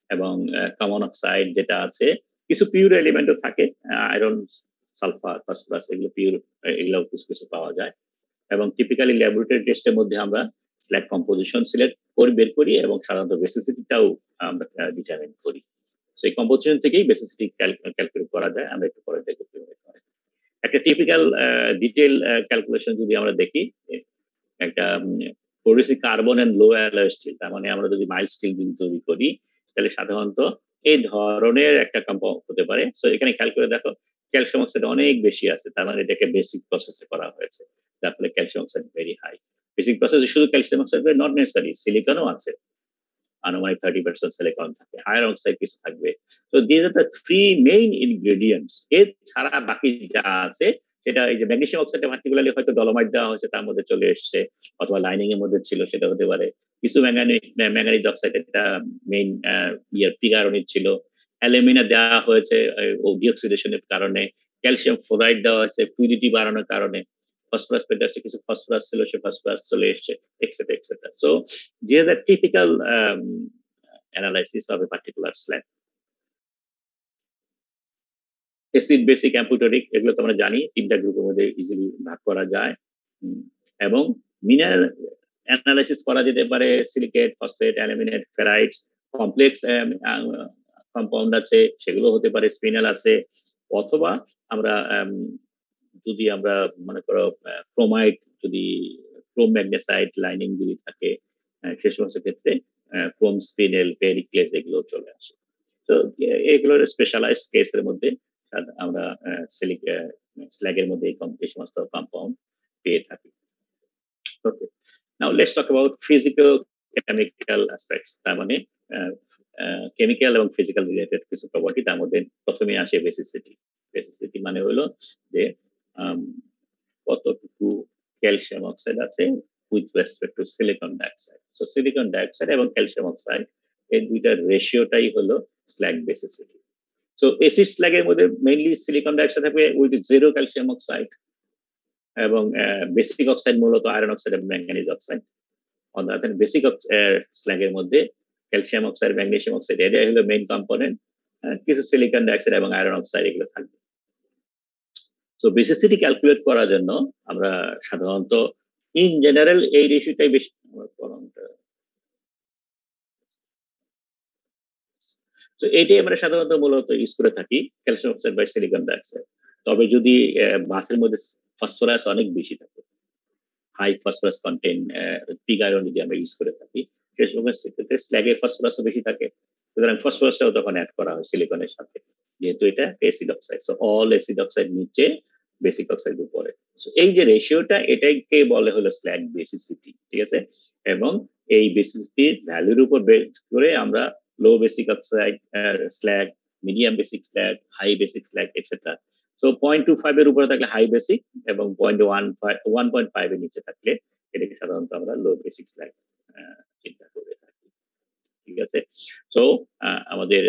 এবং কমন অক্সাইড যেটা আছে, কিছু পিওর এলিমেন্টও থাকে, আয়রন, সালফার, ফসফরাস, এগুলো পিওর, এগুলো কিছু কিছু পাওয়া যায়। এবং টিপিক্যালি ল্যাবরেটরি টেস্টের মধ্যে আমরা স্ল্যাগ কম্পোজিশন সিলেক্ট করে বের করি, এবং সাধারণত বেসিসিটিটাও আমরা ডিটারমাইন করি। সেই কম্পোজিশন থেকেই বেসিসিটি ক্যালকুলেট করা যায়। আমরা একটু পরে দেখব কিভাবে করে। একটা টিপিক্যাল ডিটেইল ক্যালকুলেশন যদি আমরা দেখি, একটা পরিসি carbon and low alloy steel, তার মানে আমরা যদি মাইল্ড স্টিল তৈরি করি তাহলে সাধারণত এই ধরনের একটা কম্পাউন্ড হতে পারে। সো এখানে খেয়াল করে দেখো ক্যালসিয়াম অক্সাইড অনেক বেশি আছে, তার মানে এটাকে বেসিক প্রসেসে করা হয়েছে, যার ফলে calcium oxide very high. Basic প্রসেসে শুধু ক্যালসিয়াম অক্সাইড নট নেসেসারি, সিলিকনও আছে, আনুমানিক 30% সিলিকন থাকে, আয়রন অক্সাইড কিছু থাকবে। তো this are the three main ingredients. এছাড়া বাকি যা আছে সেটা এই যে ম্যাগনেসিয়াম অক্সাইডে পার্টিকুলারলি হয়তো ডলোমাইট দেওয়া হয়েছে, তার মধ্যে চলে এসছে, অথবা লাইনিং এর মধ্যে ছিল, সেটা হতে পারে। কিছু ম্যাঙ্গানিজ অক্সাইড, এটা মেইন পিগারনিট ছিল। অ্যালুমিনা দেওয়া হয়েছে ডিঅক্সিডেশনের কারণে, ক্যালসিয়াম ফ্লোরাইড দেওয়া হয়েছে ফ্লুইডিটি বাড়ানোর কারণে, ফসফরাস পেতে হচ্ছে, কিছু ফসফরাস ছিল, সে ফসফরাস চলে এসছে, এক্সেট্রা এক্সেট্রা। সো যে typical analysis of a particular slag. Acid, basic, amphoteric, এগুলো তো আমরা জানি তিনটা গ্রুপের মধ্যে ইজিলি ভাগ করা যায়। এবং মিনারেল অ্যানালাইসিস করা যেতে পারে silicate, phosphate, aluminate, ferrites, complex compound আছে, সেগুলো হতে পারে, স্পিনাল আছে, অথবা আমরা যদি আমরা মনে করো ক্রোমাইট, যদি ক্রোম ম্যাগনেসাইট লাইনিং যদি থাকে, সে সমস্ত ক্ষেত্রে ক্রোম স্পিনেল, পেরিক্লেস, এগুলো চলে আসে। তো এগুলোর স্পেশালাইজ কেসের মধ্যে আমরা স্ল্যাগের মধ্যে এই সমস্ত কম্পাউন্ড পেয়ে থাকি। Okay, now let's talk about physical chemical aspects. তার মানে কেমিক্যাল এবং ফিজিক্যাল রিলেটেড কিছু প্রপার্টি, তার মধ্যে প্রথমে আসে বেসিসিটি। বেসিসিটি মানে হলো যে কতটুকু ক্যালসিয়াম অক্সাইড আছে with respect to silicon dioxide. So silicon dioxide এবং ক্যালসিয়াম অক্সাইড, এই দুইটার রেশিওটাই হলো স্ল্যাগ বেসিসিটি। সো এসিড স্ল্যাগের মধ্যে মেইনলি সিলিকন ডাইঅক্সাইড থাকবে উইথ জিরো ক্যালসিয়াম অক্সাইড, এবং বেসিক অক্সাইড মূলত আয়রন অক্সাইড এবং ম্যাঙ্গানিজ অক্সাইড। অর্থাৎ বেসিক স্ল্যাগের মধ্যে ক্যালসিয়াম অক্সাইড, ম্যাগনেসিয়াম অক্সাইড, এটাই হলো মেইন কম্পোনেন্ট। কিছু সিলিকন ডাইঅক্সাইড এবং আয়রন অক্সাইড এগুলো থাকবে। সো বেসিসিটি ক্যালকুলেট করার জন্য আমরা সাধারণত ইন জেনারেল এই রেশিওটাই বেশি, তো এইটাই আমরা সাধারণত মূলত ইউজ করে থাকি, ক্যালসিয়াম অক্সাইড বা সিলিকন ডাইঅক্সাইড। তবে যদি বাসের মধ্যে ফসফরাস অনেক বেশি থাকে, high phosphorus content pig iron যদি আমরা ইউজ করে থাকি, সেই সময় সেক্ষেত্রে স্ল্যাগের ফসফরাসও বেশি থাকে, সুতরাং ফসফরাসটাও তখন অ্যাড করা হয় সিলিকনের সাথে, যেহেতু এটা acid oxide. So all acid oxide নিচে, বেসিক অক্সাইড উপরে। এই যে রেশিওটা, এটাকে বলে হলো স্ল্যাগ বেসিসিটি, ঠিক আছে? এবং এই বেসিসিটির ভ্যালুর উপর বেস করে আমরা low basic oxide slag, medium basic slag, high basic slag etcetera. So 0.25 এর উপরে থাকলে হাই বেসিক, এবং 1.5 এর নিচে থাকলে এটাকে সাধারণত আমরা লো বেসিক স্ল্যাগ চিন্তা করে থাকি, ঠিক আছে? সো আমাদের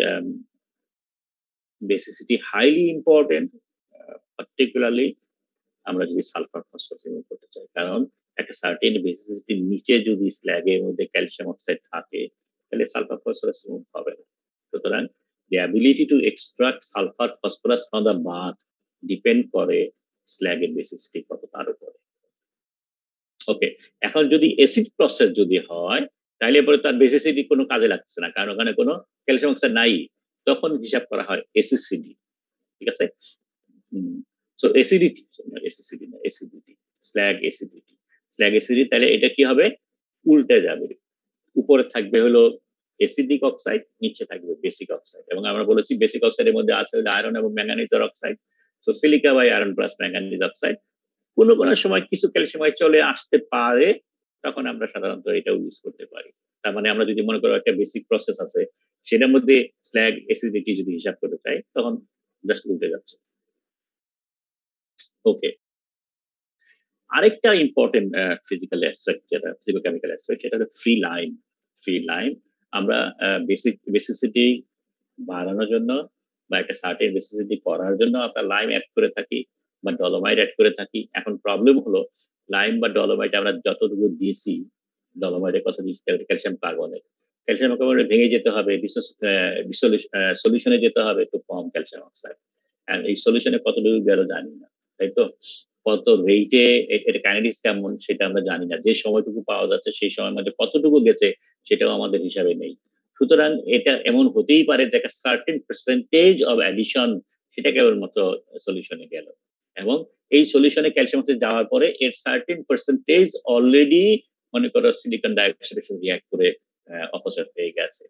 বেসিসিটি হাইলি ইম্পর্টেন্ট, পার্টিকুলারলি আমরা যদি সালফার ফসফরাস রিমুভ করতে চাই, কারণ একটা সার্টেন বেসিসিটির নিচে যদি স্ল্যাগের মধ্যে ক্যালসিয়াম অক্সাইড থাকে, তাহলে সালফার ফসফরাস রিমুভ হবে না। সুতরাং the ability to extract sulfur phosphorus from the bath depend করে স্ল্যাগের বেসিসিটি কত তার উপরে। ওকে, এখন যদি অ্যাসিড প্রসেস যদি হয়, তাহলে পরে তার বেসিসিটি কোনো কাজে লাগছে না, কারণ ওখানে কোনো ক্যালসিয়াম অক্সাইড নাই, তখন হিসাব করা হয় এসিসিডি, ঠিক আছে? সো অ্যাসিডিটি, এসিসিডি না, acidity, slug acidity, slug acidity. তাহলে এটা কি হবে? উল্টে যাবে, উপরে থাকবে হলো অ্যাসিডিক অক্সাইড, নিচে থাকবে বেসিক অক্সাইড। এবং আমরা বলেছি বেসিক অক্সাইডের মধ্যে আছে আয়রন এবং manganese oxide. So silica by iron plus manganese oxide. কোনো কোনো সময় কিছু ক্যালসিয়াম চলে আসতে পারে, তখন আমরা সাধারণত এটাও ইউজ করতে পারি। তার মানে আমরা যদি মনে করো একটা বেসিক প্রসেস আছে, সেটার মধ্যে স্ল্যাগ অ্যাসিডিটি যদি হিসাব করতে চাই, তখন জাস্ট উল্টে যাচ্ছে। ওকে, আরেকটা ইম্পর্টেন্ট ফিজিক্যাল অ্যাসপেক্ট, যেটা ফিজিকোকেমিক্যাল অ্যাসপেক্ট, সেটা হলো ফ্রি লাইম। ফ্রি লাইম আমরা বেসিসিটি বাড়ানোর জন্য বা একটা সার্টেন বেসিসিটি করার জন্য আমরা লাইম অ্যাড করে থাকি বা ডলোমাইট অ্যাড করে থাকি। এখন প্রবলেম হলো লাইম বা ডলোমাইট আমরা যতটুকু দিয়েছি, ডলোমাইটে কত দিচ্ছি, ক্যালসিয়াম কার্বনেট, ক্যালসিয়াম কার্বনেট ভেঙে যেতে হবে, সলিউশনে যেতে হবে টু ফর্ম ক্যালসিয়াম অক্সাইড। আর এই সলিউশনে কতটুকু গেল জানি না, তাই তো? কত রেটে এটা কাইনেটিক্স কেমন সেটা আমরা জানি না, যে সময়টুকু পাওয়া যাচ্ছে সেই সময়ের মধ্যে কতটুকু গেছে সেটাও আমাদের হিসাবে নেই। সুতরাং এটা এমন হতেই পারে যে একটা সার্টেন পার্সেন্টেজ অফ অ্যাডিশন সেটা কেবলমাত্র সলিউশনে গেল, এবং এই সলিউশনে ক্যালসিয়াম অক্সাইড যাওয়ার পরে এর সার্টেন পার্সেন্টেজ অলরেডি মনে করো সিলিকন ডাইঅক্সাইডের সাথে রিঅ্যাক্ট করে অপচয় হয়ে গেছে।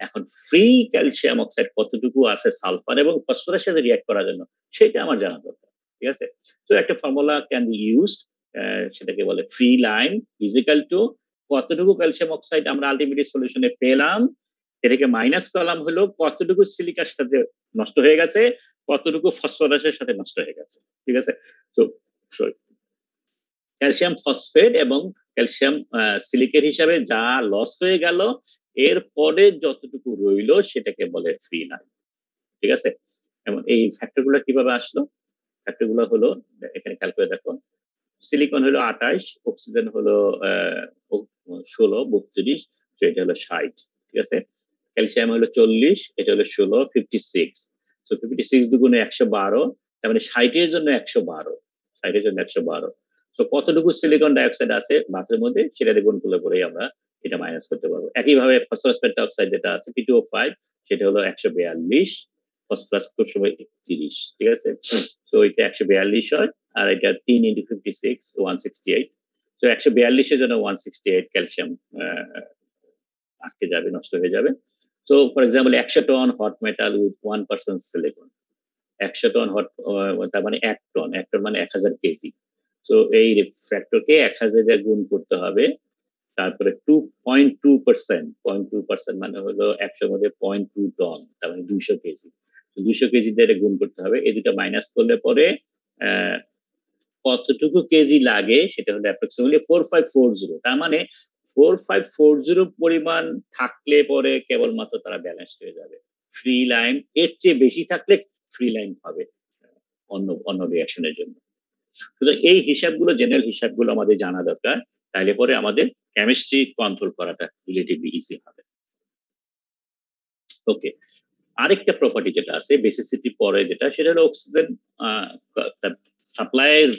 এখন ফ্রি ক্যালসিয়াম অক্সাইড কতটুকু আছে সালফার এবং ফসফরাসের সাথে রিঅ্যাক্ট করার জন্য, সেটা আমার জানা দরকার, ঠিক আছে? তো একটা ফর্মুলা ক্যান বি ইউজড, সেটাকে বলে free lime is equal two কতটুকু ক্যালসিয়াম অক্সাইড আমরা আলটিমেটলি সলিউশনে পেলাম, এটাকে মাইনাস করলাম হলো কতটুকু সিলিকার সাথে নষ্ট হয়ে গেছে, কতটুকু ফসফরাসের সাথে নষ্ট হয়ে গেছে, ঠিক আছে? তো সরি, ক্যালসিয়াম ফসফেট এবং ক্যালসিয়াম সিলিকেট হিসাবে যা লস হয়ে গেল, এরপরে যতটুকু রইল সেটাকে বলে ফ্রি লাইন, ঠিক আছে? এবং এই ফ্যাক্টরগুলো কিভাবে আসলো? ফ্যাক্টরগুলো হলো, এখানে খেয়াল করে দেখো, সিলিকন হলো 28, অক্সিজেন হলো 16, 32, তো এটা হলো 60, ঠিক আছে? ক্যালসিয়াম হলো 40, এটা হলো 16, 56, সো 56 দুগুণে 112, তার মানে 60 এর জন্য 112, 60 এর জন্য 112। তো কতটুকু সিলিকন ডাইঅক্সাইড আছে বাথের মধ্যে সেটা দিয়ে গুণ করলে পরেই আমরা এটা মাইনাস করতে পারবো। একইভাবে ফসফরাস পেন্টঅক্সাইড যেটা আছে P2O5, সেটা হলো 142, ফসফরাস খুব সময় 31, ঠিক আছে? তো এটা 142 হয়, আর এটা 3 ইন্টু 56, 168। তো 142-এর জন্য 168 ক্যালসিয়াম আটকে যাবে, নষ্ট হয়ে যাবে। So for example 100 ton hot metal with 1% silicon, 100 ton hot, তার মানে 1 টন, 1 টন মানে 1000 কেজি। সো এই ফ্যাক্টরকে 1000 দিয়ে গুণ করতে হবে, তারপরে 2.2%, 0.2% মানে হলো 100 মধ্যে 0.2 টন, তার মানে 200 কেজি। 200 কেজি দিয়ে গুণ করতে হবে, এই দুটো মাইনাস করলে পরে আহ, কতটুকু কেজি লাগে সেটা হলো অ্যাপ্রক্সিমেটলি 4540। তার মানে 4540 পরিমাণ থাকলে পরে কেবলমাত্র তারা ব্যালেন্স হয়ে যাবে। ফ্রি লাইন এর চেয়ে বেশি থাকলে ফ্রি লাইন হবে অন্য অন্য রিয়াকশনের জন্য। সুতরাং এই হিসাবগুলো, জেনারেল হিসাবগুলো আমাদের জানা দরকার, তাইলে পরে আমাদের কেমিস্ট্রি কন্ট্রোল করাটা রিলেটিভলি ইজি হবে। ওকে, আরেকটা প্রপার্টি যেটা আছে বেসিসিটি পরে, যেটা সেটা হলো অক্সিজেন সাপ্লাইয়ের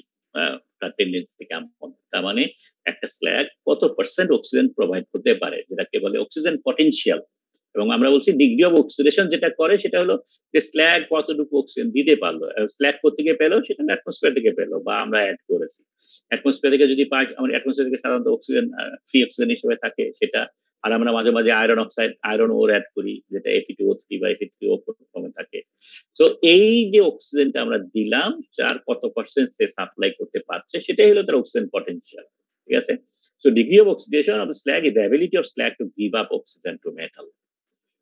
তার টেন্ডেন্সি কেমন। তার মানে একটা স্ল্যাগ কত পার্সেন্ট অক্সিজেন প্রোভাইড করতে পারে, যেটাকে বলে অক্সিজেন পটেনশিয়াল। এবং আমরা বলছি ডিগ্রি অফ অক্সিডেশন যেটা করে সেটা হলো যে স্ল্যাগ কতটুকু অক্সিজেন দিতে পারলো, স্ল্যাগ কোথেকে পেলো, সেটা অ্যাটমসফিয়ার থেকে পেলো বা আমরা অ্যাড করেছি। অ্যাটমসফিয়ার থেকে যদি পাই, আমার অ্যাটমসফিয়ার থেকে সাধারণত অক্সিজেন ফ্রি অক্সিজেন হিসেবে থাকে সেটা, আর আমরা মাঝে মাঝে iron oxide, iron or add করি, যেটা Fe2O3 বা Fe3O ফর্মে থাকে। তো এই যে অক্সিজেনটা আমরা দিলাম, যার কত পার্সেন্ট সে সাপ্লাই করতে পারছে, সেটাই হলো তার অক্সিজেন পটেনশিয়াল, ঠিক আছে? So degree of oxidation of the slag is the ability of slag to give up oxygen to metal.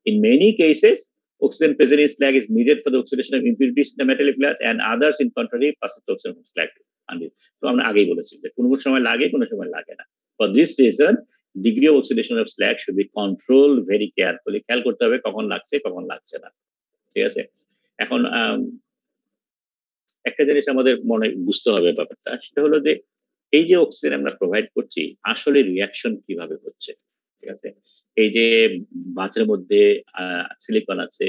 In many cases, oxygen present in slag is needed for the oxidation of impurities in the metallic layer, and others, in contrary, passes the oxygen from slag to unlit. তো আমরা আগেই বলেছি যে কোনো সময় লাগে, কোনো সময় লাগে না। For this reason, degree of oxidation of slag should be controlled very carefully. খেয়াল করতে হবে কখন লাগছে কখন লাগছে না, ঠিক আছে? এখন একটা জিনিস আমাদের মনে বুঝতে হবে ব্যাপারটা, সেটা হলো যে এই যে অক্সিজেন আমরা প্রোভাইড করছি আসলে রিয়াকশন কিভাবে হচ্ছে, ঠিক আছে? এই যে বাথের মধ্যে সিলিকন আছে,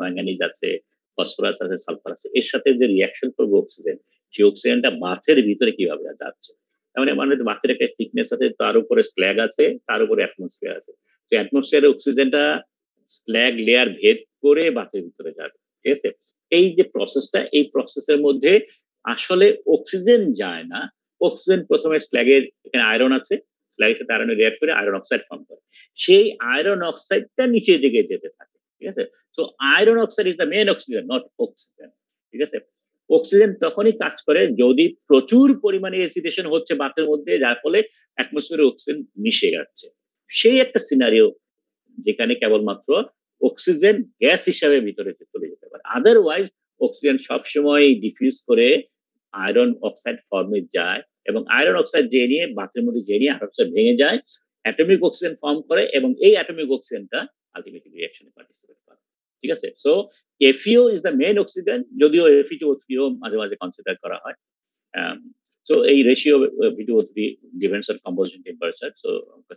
ম্যাঙ্গানিজ আছে, ফসফরাস আছে, সালফার আছে, এর সাথে যে রিয়াকশন করবে অক্সিজেন, সেই অক্সিজেনটা বাথের ভিতরে কিভাবে যাচ্ছে। মানে বাথের একটা থিকনেস আছে, তার উপরে স্ল্যাগ আছে, তার উপরে অ্যাটমসফিয়ার আছে। তো অ্যাটমসফিয়ারে অক্সিজেনটা স্ল্যাগ লেয়ার ভেদ করে বাথের ভিতরে যাবে, ঠিক আছে? এই যে প্রসেসটা, এই প্রসেসের মধ্যে আসলে অক্সিজেন যায় না। অক্সিজেন প্রথমে স্ল্যাগের, এখানে আয়রন আছে, স্ল্যাগের সাথে আয়রন রিঅ্যাক্ট করে আয়রন অক্সাইড ফর্ম করে, সেই আয়রন অক্সাইডটা নিচের দিকে যেতে থাকে, ঠিক আছে? তো iron oxide is the main oxygen, not oxygen, ঠিক আছে? অক্সিজেন তখনই কাজ করে যদি প্রচুর পরিমাণে এসিডেশন হচ্ছে বাতের মধ্যে, যার ফলে অ্যাটমসফিয়ারে অক্সিজেন মিশে যাচ্ছে। সেই একটা সিনারিও যেখানে কেবলমাত্র অক্সিজেন গ্যাস হিসাবে ভিতরে চলে যেতে পারে, আদারওয়াইজ অক্সিজেন সবসময় ডিফিউজ করে আয়রন অক্সাইড ফর্মে যায়, এবং আয়রন অক্সাইড যে নিয়ে বাথের মধ্যে যে নিয়ে আয়রন অক্সাইড ভেঙে যায়, অ্যাটমিক অক্সিজেন ফর্ম করে, এবং এই অ্যাটমিক অক্সিজেনটা আলটিমেটলি রিঅ্যাকশনে পার্টিসিপেট করে, ঠিক আছে? So FeO is the main oxygen, যদিও Fe2O3 মাঝে মাঝে কনসিডার করা হয়। সো এই ratio Fe2O3 depends on composition temperature, so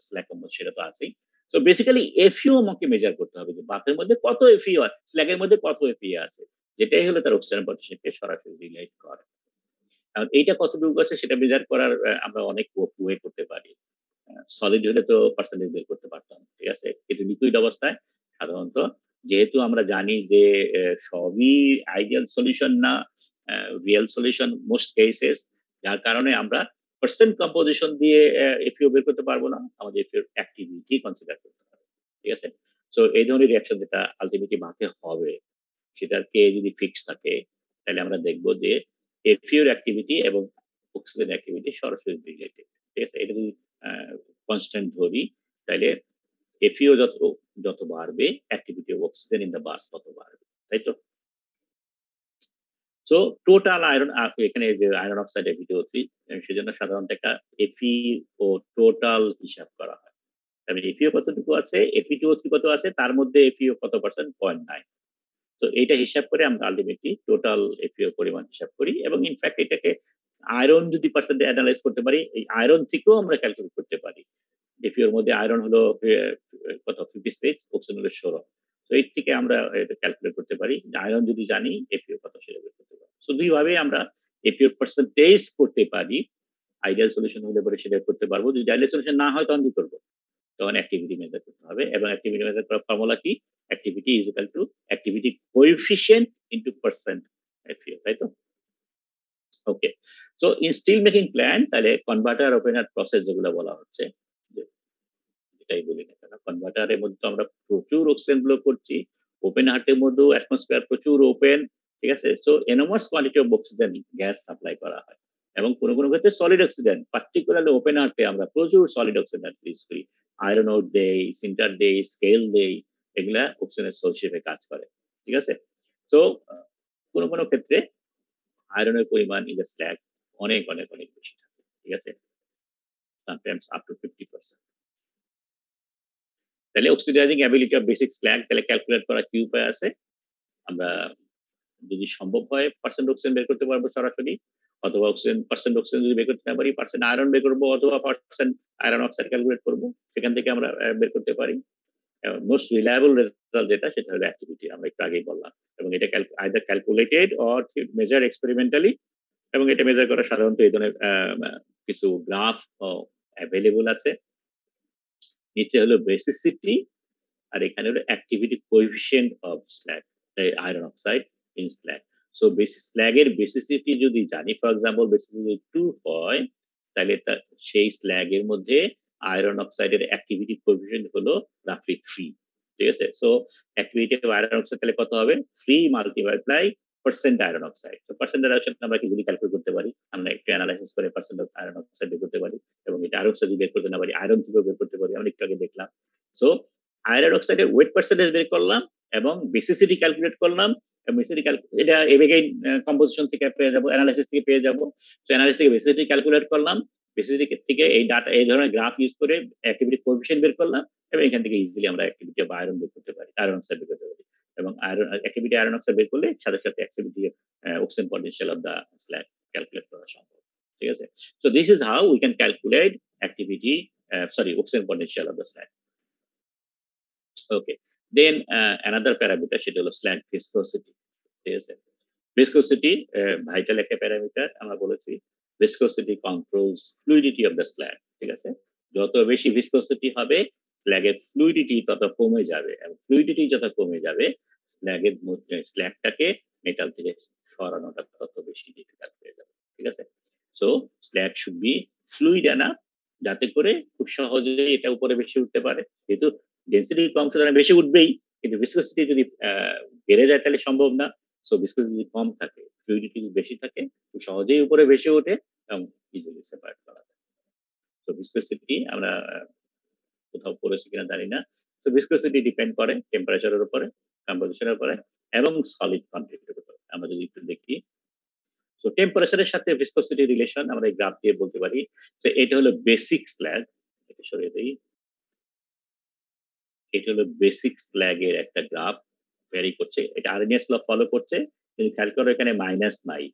slag composition সেটা তো আছেই। তো বেসিক্যালি এফইও আমাকে মেজার করতে হবে যে বাথের মধ্যে কত এফইও আছে, স্ল্যাগের মধ্যে কত এফইও আছে, যেটাই হলো তার অক্সিজেন পটেনশিয়ালকে সরাসরি রিলেট করে। আর এইটা কতটুকু আছে সেটা মেজার করার আমরা অনেক ওয়ে করতে পারি। সলিড হলে তো পার্সেন্টেজ বের করতে পারতাম, ঠিক আছে? কিন্তু লিকুইড অবস্থায় সাধারণত, যেহেতু আমরা জানি যে সবই আইডিয়াল সলিউশন না, রিয়েল সলিউশন মোস্ট কেসেস, যার কারণে আমরা পার্সেন্ট কম্পোজিশন দিয়ে এফইও বের করতে পারবো না, আমাদের এফইও অ্যাক্টিভিটি কনসিডার করতে হবে, ঠিক আছে? সো এই ধরনের রিঅ্যাকশন যেটা আলটিমেটলি বাঁচে হবে, সেটার কে যদি ফিক্স থাকে, তাহলে আমরা দেখবো যে এফইউর অ্যাক্টিভিটি এবং অক্সিজেন অ্যাক্টিভিটি সরাসরি রিলেটেড, ঠিক আছে? এটা যদি কনস্ট্যান্ট ধরি, তাহলে এফইও যত যত বাড়বে, activity of oxygen in the bath তত বাড়বে, তাই তো? সো টোটাল আয়রন এখানে যে আয়রন অক্সাইড FeO3 সেজন্য সাধারণত একটা FeO টোটাল হিসাব করা হয়। তার মানে FeO কতটুকু আছে, Fe2O3 কত আছে, তার মধ্যে FeO কত পার্সেন্ট 0.9। তো এইটা হিসাব করে আমরা আলটিমেটলি টোটাল FeO পরিমাণ হিসাব করি এবং ইনফ্যাক্ট এটাকে আয়রন যদি পার্সেন্টে এনালাইজ করতে পারি, এই আয়রন থেকেও আমরা ক্যালকুলেট করতে পারি। FeO এর মধ্যে আয়রন হলো কত 56, অক্সিজেন হলো 16। তো এর থেকে আমরা এটা ক্যালকুলেট করতে পারি যে আয়রন যদি জানি FeO কত সেটা বের করতে পারি। সো দুই ভাবে আমরা FeO পার্সেন্টেজ করতে পারি। আইডিয়াল সলিউশন হলে পরে সেটা করতে পারবো। যদি আইডিয়াল সলিউশন না হয় তখন কি করব? তখন অ্যাক্টিভিটি মেজার করতে হবে এবং অ্যাক্টিভিটি মেজার করার ফর্মুলা কি? Activity is equal to activity coefficient into percent FeO, তাই তো? Okay. So in steel making plant তাহলে কনভার্টার ওপেনার প্রসেস যেগুলো বলা হচ্ছে, যে এটাই বলি না কেন, কনভার্টারের মধ্যে তো আমরা প্রচুর অক্সিজেন ব্লো করছি। ওপেন হার্টের মধ্যেও অ্যাটমসফিয়ার প্রচুর ওপেন, ঠিক আছে? So enormous quantity of oxygen gas supply করা হয় এবং কোনো ক্ষেত্রে সলিড অক্সিজেন, পার্টিকুলারলি ওপেন হার্টে আমরা প্রচুর সলিড অক্সিজেন ইউজ করি। আয়রন ওর দেই, সিন্টার দেই, স্কেল দেই, এগুলা অক্সিজেনের সোর্স হিসেবে কাজ করে, ঠিক আছে? সো কোনো ক্ষেত্রে আয়রনের পরিমাণ ইন দ্য স্ল্যাগ অনেক বেশি থাকে, ঠিক আছে? Sometimes up to 50%। তাহলে oxidising ability of basic slug তাহলে ক্যালকুলেট করার কি উপায় আছে? আমরা যদি সম্ভব হয় পার্সেন্ট অক্সিজেন বের করতে পারবো সরাসরি, অথবা পার্সেন্ট অক্সিজেন যদি বের করতে না পারি পার্সেন্ট আয়রন বের করবো, অথবা পার্সেন্ট আয়রন অক্সাইড ক্যালকুলেট করবো, সেখান থেকে আমরা বের করতে পারি। মোস্ট রিলায়েবল রেজাল্ট যেটা সেটা হলো অ্যাক্টিভিটি, আমরা একটু আগেই বললাম, এবং এটা either calculated or measure experimentally, এবং এটা মেজার করা সাধারণত এই ধরনের কিছু গ্রাফ অ্যাভেলেবল আছে। নিচে হলো বেসিসিটি, আর এখানে হলো activity coefficient of slag, iron oxide in slag. So স্ল্যাগের বেসিসিটি যদি জানি, ফর এক্সাম্পল বেসিসিটি 2 হয়, তাহলে সেই স্ল্যাগের মধ্যে আয়রন অক্সাইডের অ্যাক্টিভিটি কোএফিশিয়েন্ট হলো রাফলি 3, ঠিক আছে? So activity of iron oxide তাহলে কত হবে? 3 মাল্টিপ্লাই পার্সেন্ট আয়রন অক্সাইড। তো পার্সেন্ট আয়রন অক্সাইড আমরা ইজিলি ক্যালকুলেট করতে পারি। আমরা একটু অ্যানালাইসিস করে পার্সেন্ট অফ আয়রন অক্সাইড বের করতে পারি, এবং এটা আরো যদি বের করতে না পারি আয়রন থেকেও বের করতে পারি, আমরা একটু আগে দেখলাম। সো আয়রন অক্সাইডের ওয়েট পার্সেন্টেজ বের করলাম এবং বেসিসিটি ক্যালকুলেট করলাম। এটা এবেগেইন কম্পোজিশন থেকে পেয়ে যাবো, অ্যানালাইসিস থেকে পেয়ে যাবো। তো অ্যানালাইসিস থেকে বেসিসিটি ক্যালকুলেট করলাম, বেসিসিটি থেকে এই ডাটা, এই ধরনের গ্রাফ ইউজ করে অ্যাক্টিভিটি কোএফিশিয়েন্ট বের করলাম, এবং এখান থেকে ইজিলি আমরা অ্যাক্টিভিটি অফ আয়রন বের করতে পারি, আয়রন অক্সাইড বের করতে পারি। এবং আয়রন অ্যাক্টিভিটি আয়রন অক্সাইড বের করলে সাথে activity oxygen potential of the slag calculate করা সম্ভব, ঠিক আছে? So this is how we can calculate activity, oxygen potential of the slag. Okay, then another parameter সেটা হলো স্ল্যাগ ভিসকোসিটি, ঠিক আছে? ভিসকোসিটি ভাইটাল একটা প্যারামিটার, আমরা বলেছি viscosity controls fluidity of the slug, ঠিক আছে? যত বেশি ভিসকোসিটি হবে স্ল্যাগের ফ্লুইডিটি তত কমে যাবে, এবং ফ্লুইডিটি যত কমে যাবে স্ল্যাগের মধ্যে স্ল্যাগটাকে মেটাল থেকে সরানোটা তত বেশি ডিফিকাল্ট হয়ে যাবে, ঠিক আছে? So slag should B fluid enough, যাতে করে খুব সহজেই এটা উপরে বেশি উঠতে পারে। যেহেতু ডেন্সিটি কম সুতরাং বেশি উঠবেই, কিন্তু ভিসকোসিটি যদি বেড়ে যায় তাহলে সম্ভব না। সো ভিসকোসিটি যদি কম থাকে, ফ্লুইডিটি যদি বেশি থাকে, খুব সহজেই উপরে ভেসে ওঠে এবং ইজিলি সেপারেট করা যায়। সো ভিসকোসিটি আমরা কোথাও পড়েছি কিনা জানি না। সো ভিসকোসিটি ডিপেন্ড করে টেম্পারেচারের উপরে, কম্পোজিশনের উপরে, এবং সলিড কোয়ান্টিটির উপরে। আমরা যদি একটু দেখি, সো টেম্পারেচারের সাথে ভিসকোসিটি রিলেশন আমরা এই গ্রাফ দিয়ে বলতে পারি যে এটা হলো বেসিক স্ল্যাগ, এটা সরিয়ে দেই, এটা হলো বেসিক স্ল্যাগ এর একটা গ্রাফ, ভ্যারি করছে, এটা আরএনএস ল ফলো করছে, কিন্তু খেয়াল করো এখানে মাইনাস নাই।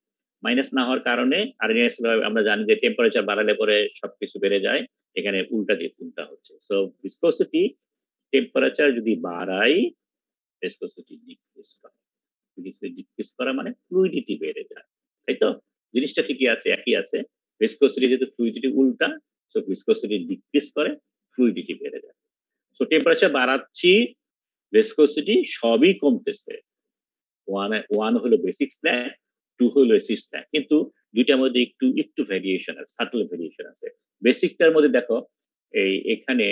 মাইনাস না হওয়ার কারণে আরএনএস ল আমরা জানি যে টেম্পারেচার বাড়ালে পরে সবকিছু বেড়ে যায়, এখানে উল্টা হচ্ছে। সো ভিসকোসিটি টেম্পারেচার যদি বাড়াই ভিসকোসিটি ডিক্রিজ করে, ডিক্রিজ করা মানে ফ্লুইডিটি বেড়ে যায়, তাই তো? জিনিসটা ঠিকই আছে, একই আছে। ভিসকোসিটি যেহেতু ফ্লুইডিটি উল্টা, সো ভিসকোসিটি ডিক্রিজ করে, ফ্লুইডিটি বেড়ে যায়। সো টেম্পারেচার বাড়াচ্ছি, ভিসকোসিটি সবই কমতেছে। 1 হলো বেসিক স্ল্যাগ, 2 হলো এসিড স্ল্যাগ, কিন্তু দুইটার মধ্যে একটু ভেরিয়েশন আছে, সাটল ভেরিয়েশন আছে। বেসিকটার মধ্যে দেখো এখানে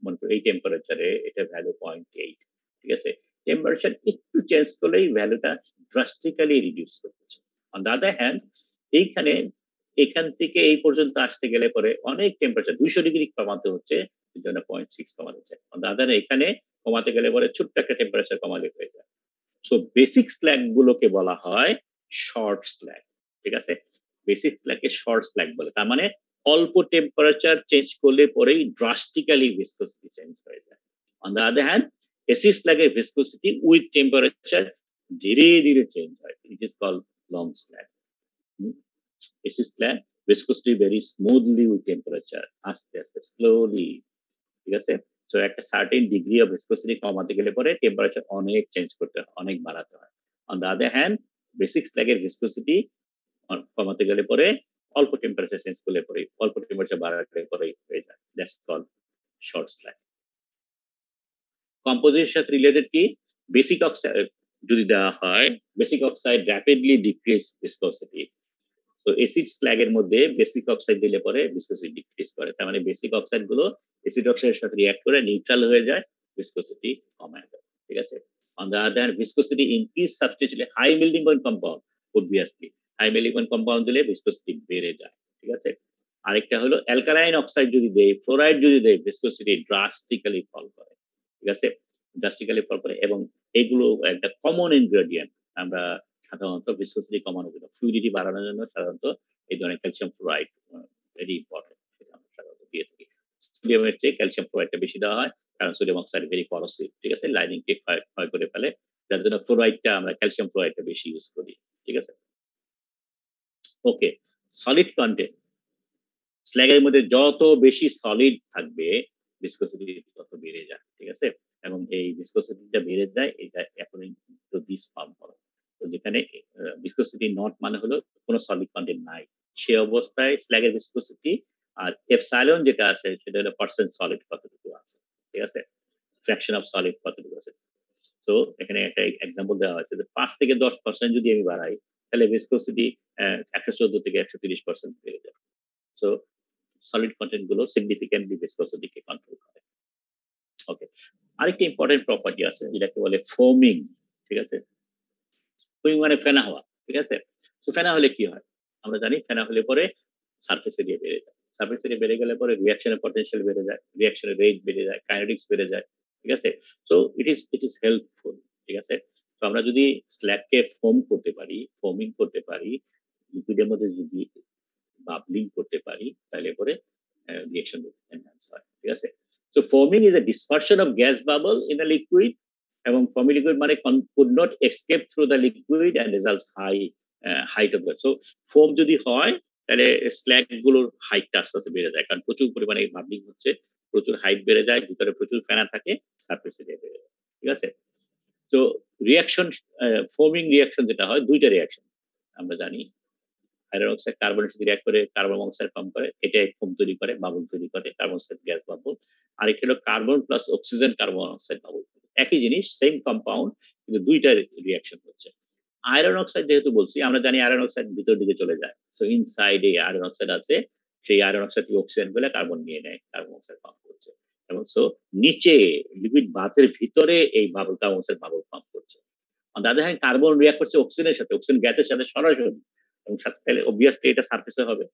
মনে করো এই টেম্পারেচারে এটা ভ্যালু 0.8, ঠিক আছে? টেম্পারেচার একটু চেঞ্জ করলেই ভ্যালুটা ড্রাস্টিক্যালি রিডিউস করতেছে। অন দ্য আদার হ্যান্ড এইখানে এখান থেকে এই পর্যন্ত আসতে গেলে পরে অনেক টেম্পারেচার 200 ডিগ্রি কমাতে হচ্ছে, এর জন্য 0.6 কমাতে হচ্ছে। অন দ্য আদার এখানে কমাতে গেলে পরে ছোট্ট একটা টেম্পারেচার কমালে হয়ে যায়। সো বেসিক স্ল্যাগ গুলোকে বলা হয় শর্ট স্ল্যাগ, ঠিক আছে? বেসিক স্ল্যাগকে শর্ট স্ল্যাগ বলে। তার মানে অল্প টেম্পারেচার চেঞ্জ করলে পরেই ড্রাস্টিক্যালি ভিসকোসিটি চেঞ্জ হয়ে যায়। On the other hand acid স্ল্যাগের ভিসকোসিটি উইথ টেম্পারেচার ধীরে ধীরে চেঞ্জ হয়। It is called long slag. Acid slag viscosity very smoothly with temperature, আস্তে আস্তে স্লোলি, ঠিক আছে? সো একটা সার্টেন ডিগ্রি অফ ভিসকোসিটি কমাতে গেলে পরে টেম্পারেচার অনেক চেঞ্জ করতে হয়, অনেক বাড়াতে হয়। On the other hand basic স্ল্যাগের ভিসকোসিটি কমাতে গেলে পরে অল্প টেম্পারেচার চেঞ্জ করলে পরে, অল্প টেম্পারেচার বাড়ালে পরে হয়ে যায়। That's called short slag. কম্পোজিটের সাথে রিলেটেড কি, বেসিক অক্সাইড যদি দেওয়া হয়, basic oxide rapidly decrease viscosity. তো অ্যাসিড স্ল্যাগের মধ্যে বেসিক অক্সাইড দিলে পরে ভিসকোসিটি ডিক্রিজ করে। তার মানে বেসিক অক্সাইড গুলো অ্যাসিড অক্সাইডের সাথে রিঅ্যাক্ট করে নিউট্রাল হয়ে যায়, ভিসকোসিটি কমায় দেয়, ঠিক আছে? On the other hand viscosity increase substantially high melting point compound, obviously high melting point compound দিলে ভিসকোসিটি বেড়ে যায়, ঠিক আছে? আরেকটা হলো অ্যালকালাইন অক্সাইড যদি দেয়, ফ্লোরাইড যদি দেয়, ভিসকোসিটি ড্রাস্টিক্যালি ফল করে, ঠিক আছে? ড্রাস্টিক্যালি ফল করে। এবং এগুলো একটা কমন ইনগ্রেডিয়েন্ট। আমরা সাধারণত ভিসকোসিটি কমানোর জন্য, ফ্লুইডিটি বাড়ানোর জন্য সাধারণত এই ধরনের ক্যালসিয়াম ফ্লোরাইড ভেরি ইম্পর্টেন্ট, সেটা আমরা সাধারণত দিয়ে থাকি। সোডিয়ামের চেয়ে ক্যালসিয়াম ফ্লোরাইডটা বেশি দেওয়া হয়, কারণ সোডিয়াম অক্সাইড ভেরি করোসিভ, ঠিক আছে? লাইনিংকে ক্ষয় করে ফেলে, যার জন্য ফ্লোরাইডটা আমরা ক্যালসিয়াম ফ্লোরাইডটা বেশি ইউজ করি, ঠিক আছে? ওকে, সলিড কন্টেন্ট। স্ল্যাগের মধ্যে যত বেশি সলিড থাকবে ভিসকোসিটি তত বেড়ে যায়, ঠিক আছে? এবং এই ভিসকোসিটিটা বেড়ে যায়, এটা অ্যাকর্ডিং টু দিস ফর্মুলা। তো যেখানে ভিসকোসিটি নট মানে হলো কোনো সলিড কন্টেন্ট নাই, সে অবস্থায় স্ল্যাগের ভিসকোসিটি। আর এপসাইলন যেটা আছে সেটা হলো পার্সেন্ট সলিড কতটুকু আছে, ঠিক আছে? ফ্র্যাকশন অফ সলিড কতটুকু আছে। তো এখানে একটা এক্সাম্পল দেওয়া হয়েছে যে 5 থেকে 10% যদি আমি বাড়াই, তাহলে ভিসকোসিটি 114 থেকে 130% বেড়ে যায়। সো সলিড কন্টেন্ট গুলো সিগনিফিক্যান্টলি ভিসকোসিটিকে কন্ট্রোল করে। ওকে, আরেকটা ইম্পর্টেন্ট প্রপার্টি আছে যেটাকে বলে ফোমিং, ঠিক আছে? ফোমিং মানে ফেনা হওয়া, ঠিক আছে? তো ফেনা হলে কি হয়? আমরা জানি ফেনা হলে পরে সারফেস এরিয়া বেড়ে যায়। সারফেস এরিয়া বেড়ে গেলে পরে রিঅ্যাকশনের পটেনশিয়াল বেড়ে যায়, রিঅ্যাকশনের রেট বেড়ে যায়, কাইনেটিক্স বেড়ে যায়, ঠিক আছে? সো ইট ইজ হেল্পফুল, ঠিক আছে? তো আমরা যদি স্ল্যাগকে ফোম করতে পারি, ফোমিং করতে পারি, লিকুইডের মধ্যে যদি বাবলিং করতে পারি, তাহলে পরে রিঅ্যাকশন এনহ্যান্স হয়, ঠিক আছে? So foaming is a dispersion of gas bubble in a liquid, এবং ফোমি লিকুইড মানে could not escape through the liquid and results high height of the. So foam যদি হয় তাহলে স্ল্যাগ গুলোর হাইটটা আস্তে আস্তে বেড়ে যায়, কারণ প্রচুর পরিমাণে বাবলিং হচ্ছে, প্রচুর হাইট বেড়ে যায়, ভিতরে প্রচুর ফেনা থাকে, সারফেস এরিয়া বেড়ে যায়, ঠিক আছে? তো রিঅ্যাকশন, ফোমিং রিঅ্যাকশন যেটা হয়, দুইটা রিঅ্যাকশন আমরা জানি। আয়রন অক্সাইড কার্বনের সাথে রিঅ্যাক্ট করে কার্বন মনোক্সাইড ফর্ম করে, এটা ফোম তৈরি করে, বাবল তৈরি করে, কার্বন মনোক্সাইড গ্যাস বাবল। আর একটা হলো carbon plus oxygen carbon monoxide bubble. একই জিনিস, সেম কম্পাউন্ড, কিন্তু দুইটা রিঅ্যাকশন হচ্ছে। আয়রন অক্সাইড যেহেতু বলছি, আমরা জানি আয়রন অক্সাইড ভিতর দিকে চলে যায়, সো ইনসাইডে আয়রন অক্সাইড আছে, সেই আয়রন অক্সাইড থেকে অক্সিজেন গুলো কার্বন নিয়ে নেয়, কার্বন মনোক্সাইড ফর্ম করছে। এবং সো নিচে লিকুইড বাথের ভিতরে এই bubble carbon monoxide bubble form করছে। দাদা হ্যাঁ, কার্বন রিঅ্যাক্ট করছে অক্সিজেনের সাথে, অক্সিজেন গ্যাসের সাথে সরাসরি, এবং সাথে তাহলে অবভিয়াসলি এটা সারফেসে হবে,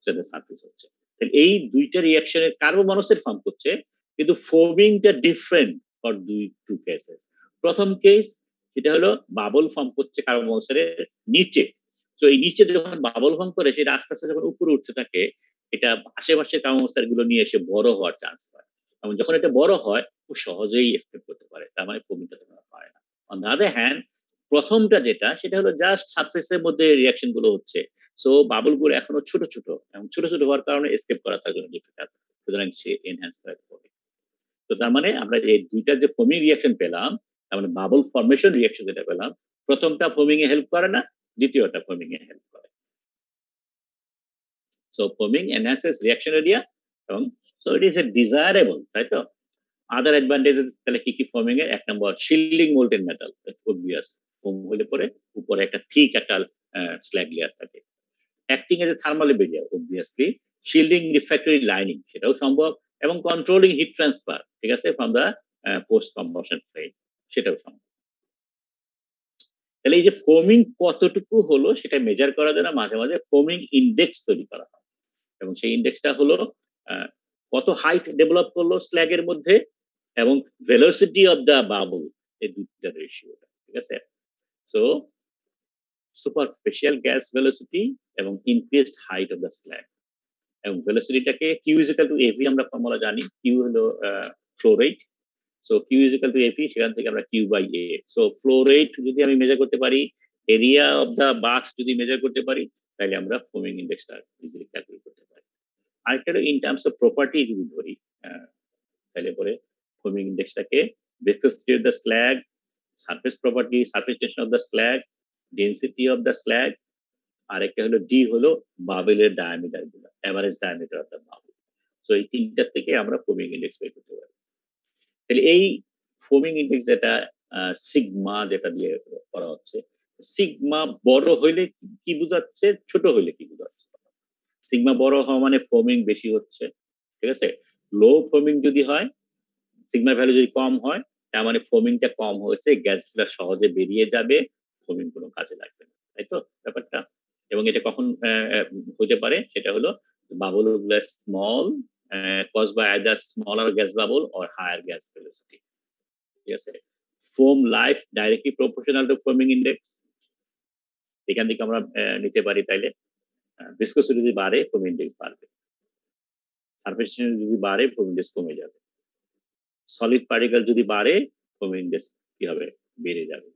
সেটা সারফেস হচ্ছে। তাহলে এই দুইটা রিঅ্যাকশনের কার্বন মনোক্সাইড ফর্ম করছে, কিন্তু ফোমিংটা ডিফারেন্ট ফর টু কেসেস। প্রথম কেস যেটা হলো বাবল ফর্ম করছে কার্বন মনোক্সাইডের নিচে। তো এই নিচে যখন বাবল ফর্ম করে, সেটা আস্তে আস্তে যখন উপরে উঠতে থাকে, এটা আশেপাশে কার্বন মনোক্সাইড গুলো নিয়ে এসে বড় হওয়ার চান্স পায়, এবং যখন এটা বড় হয় খুব সহজেই এসকেপ করতে পারে, তার মানে ফোমিংটা তখন হয় না। অন দ্য আদার হ্যান্ড প্রথমটা যেটা, সেটা হলো জাস্ট সারফেসের মধ্যে রিঅ্যাকশন গুলো হচ্ছে, সো বাবল গুলো এখনো ছোট ছোট, এবং ছোট ছোট হওয়ার কারণে এসকেপ করা তার জন্য ডিফিকাল্ট, সুতরাং সে এনহ্যান্স করে ফোমিং। তো তার মানে আমরা এই দুইটা যে ফোমিং রিঅ্যাকশন পেলাম, তার মানে বাবল ফরমেশন রিঅ্যাকশন যেটা পেলাম, প্রথমটা ফোমিং এ হেল্প করে না, দ্বিতীয়টা ফোমিং এ হেল্প করে। So foaming enhances reaction area, এবং so it is a desirable, তাই তো? আদার অ্যাডভান্টেজেস তাহলে কি কি ফোমিং এর? এক নম্বর, shielding molten metal, obvious. Foam হলে পরে উপরে একটা থিক একটা স্ল্যাগ লেয়ার থাকে। Acting as a thermal barrier, obviously. Shielding refractory lining, সেটাও সম্ভব। এবং কন্ট্রোলিং হিট ট্রান্সফার, ঠিক আছে, from the post combustion phase, সেটাও সম্ভব। তাহলে এই যে ফোমিং কতটুকু হলো সেটা মেজার করার জন্য মাঝে মাঝে ফোমিং ইন্ডেক্স তৈরি করা হয়, এবং সেই ইন্ডেক্সটা হলো কত হাইট ডেভেলপ করলো স্ল্যাগের মধ্যে, এবং ভেলোসিটি অফ দ্য বাবল, এই দুইটা রেশিওটা, ঠিক আছে? সো সুপারফিশিয়াল গ্যাস ভেলোসিটি এবং increased height of the slag. এবং ভেলোসিটিটাকে Q is equal to AV আমরা ফর্মুলা জানি, কিউ হলো flow rate. So Q is equal to AV, সেখান থেকে আমরা Q by A. So flow rate যদি আমি মেজার করতে পারি, এরিয়া অফ দ্য বাক্স যদি মেজার করতে পারি, তাহলে আমরা ফোমিং ইন্ডেক্সটা ইজিলি ক্যালকুলেট করতে পারি। আরেকটা হলো ইন টার্মস অফ প্রপার্টি যদি ধরি, তাহলে পরে ফোমিং ইন্ডেক্সটাকে viscosity of the slag, surface property, surface tension of the slag, density of the slag, আর একটা হলো ডি হলো বাবেলের ডায়ামিটার গুলো, average diameter of the bubble. So এই তিনটার থেকে আমরা ফোমিং ইন্ডেক্স বের করতে পারি। তাহলে এই ফোমিং ইন্ডেক্স যেটা সিগমা যেটা দিয়ে করা হচ্ছে, সিগমা বড় হইলে কি বোঝাচ্ছে, ছোট হইলে কি বোঝাচ্ছে? সিগমা বড় হওয়া মানে ফোমিং বেশি হচ্ছে, ঠিক আছে। লো ফোমিং যদি হয়, সিগমা ভ্যালু যদি কম হয়, তার মানে ফোমিংটা কম হয়েছে, গ্যাসটা সহজে বেরিয়ে যাবে, ফোমিং কোনো কাজে লাগবে না, তাই তো ব্যাপারটা। এবং এটা কখন হতে পারে, সেটা হলো বাবল গুলো small, cause by either smaller gas bubble or higher gas velocity, ঠিক আছে। Foam life directly proportional to foaming index, এখান থেকে আমরা নিতে পারি। তাইলে ভিসকোসিটি যদি বাড়ে, ফোমিং ইন্ডেক্স বাড়বে, সারফেস টেনশন যদি বাড়ে, ফোমিং ইন্ডেক্স কমে যাবে, সলিড পার্টিকেল যদি বাড়ে, ফোমিং ইন্ডেক্স কি হবে, বেড়ে যাবে,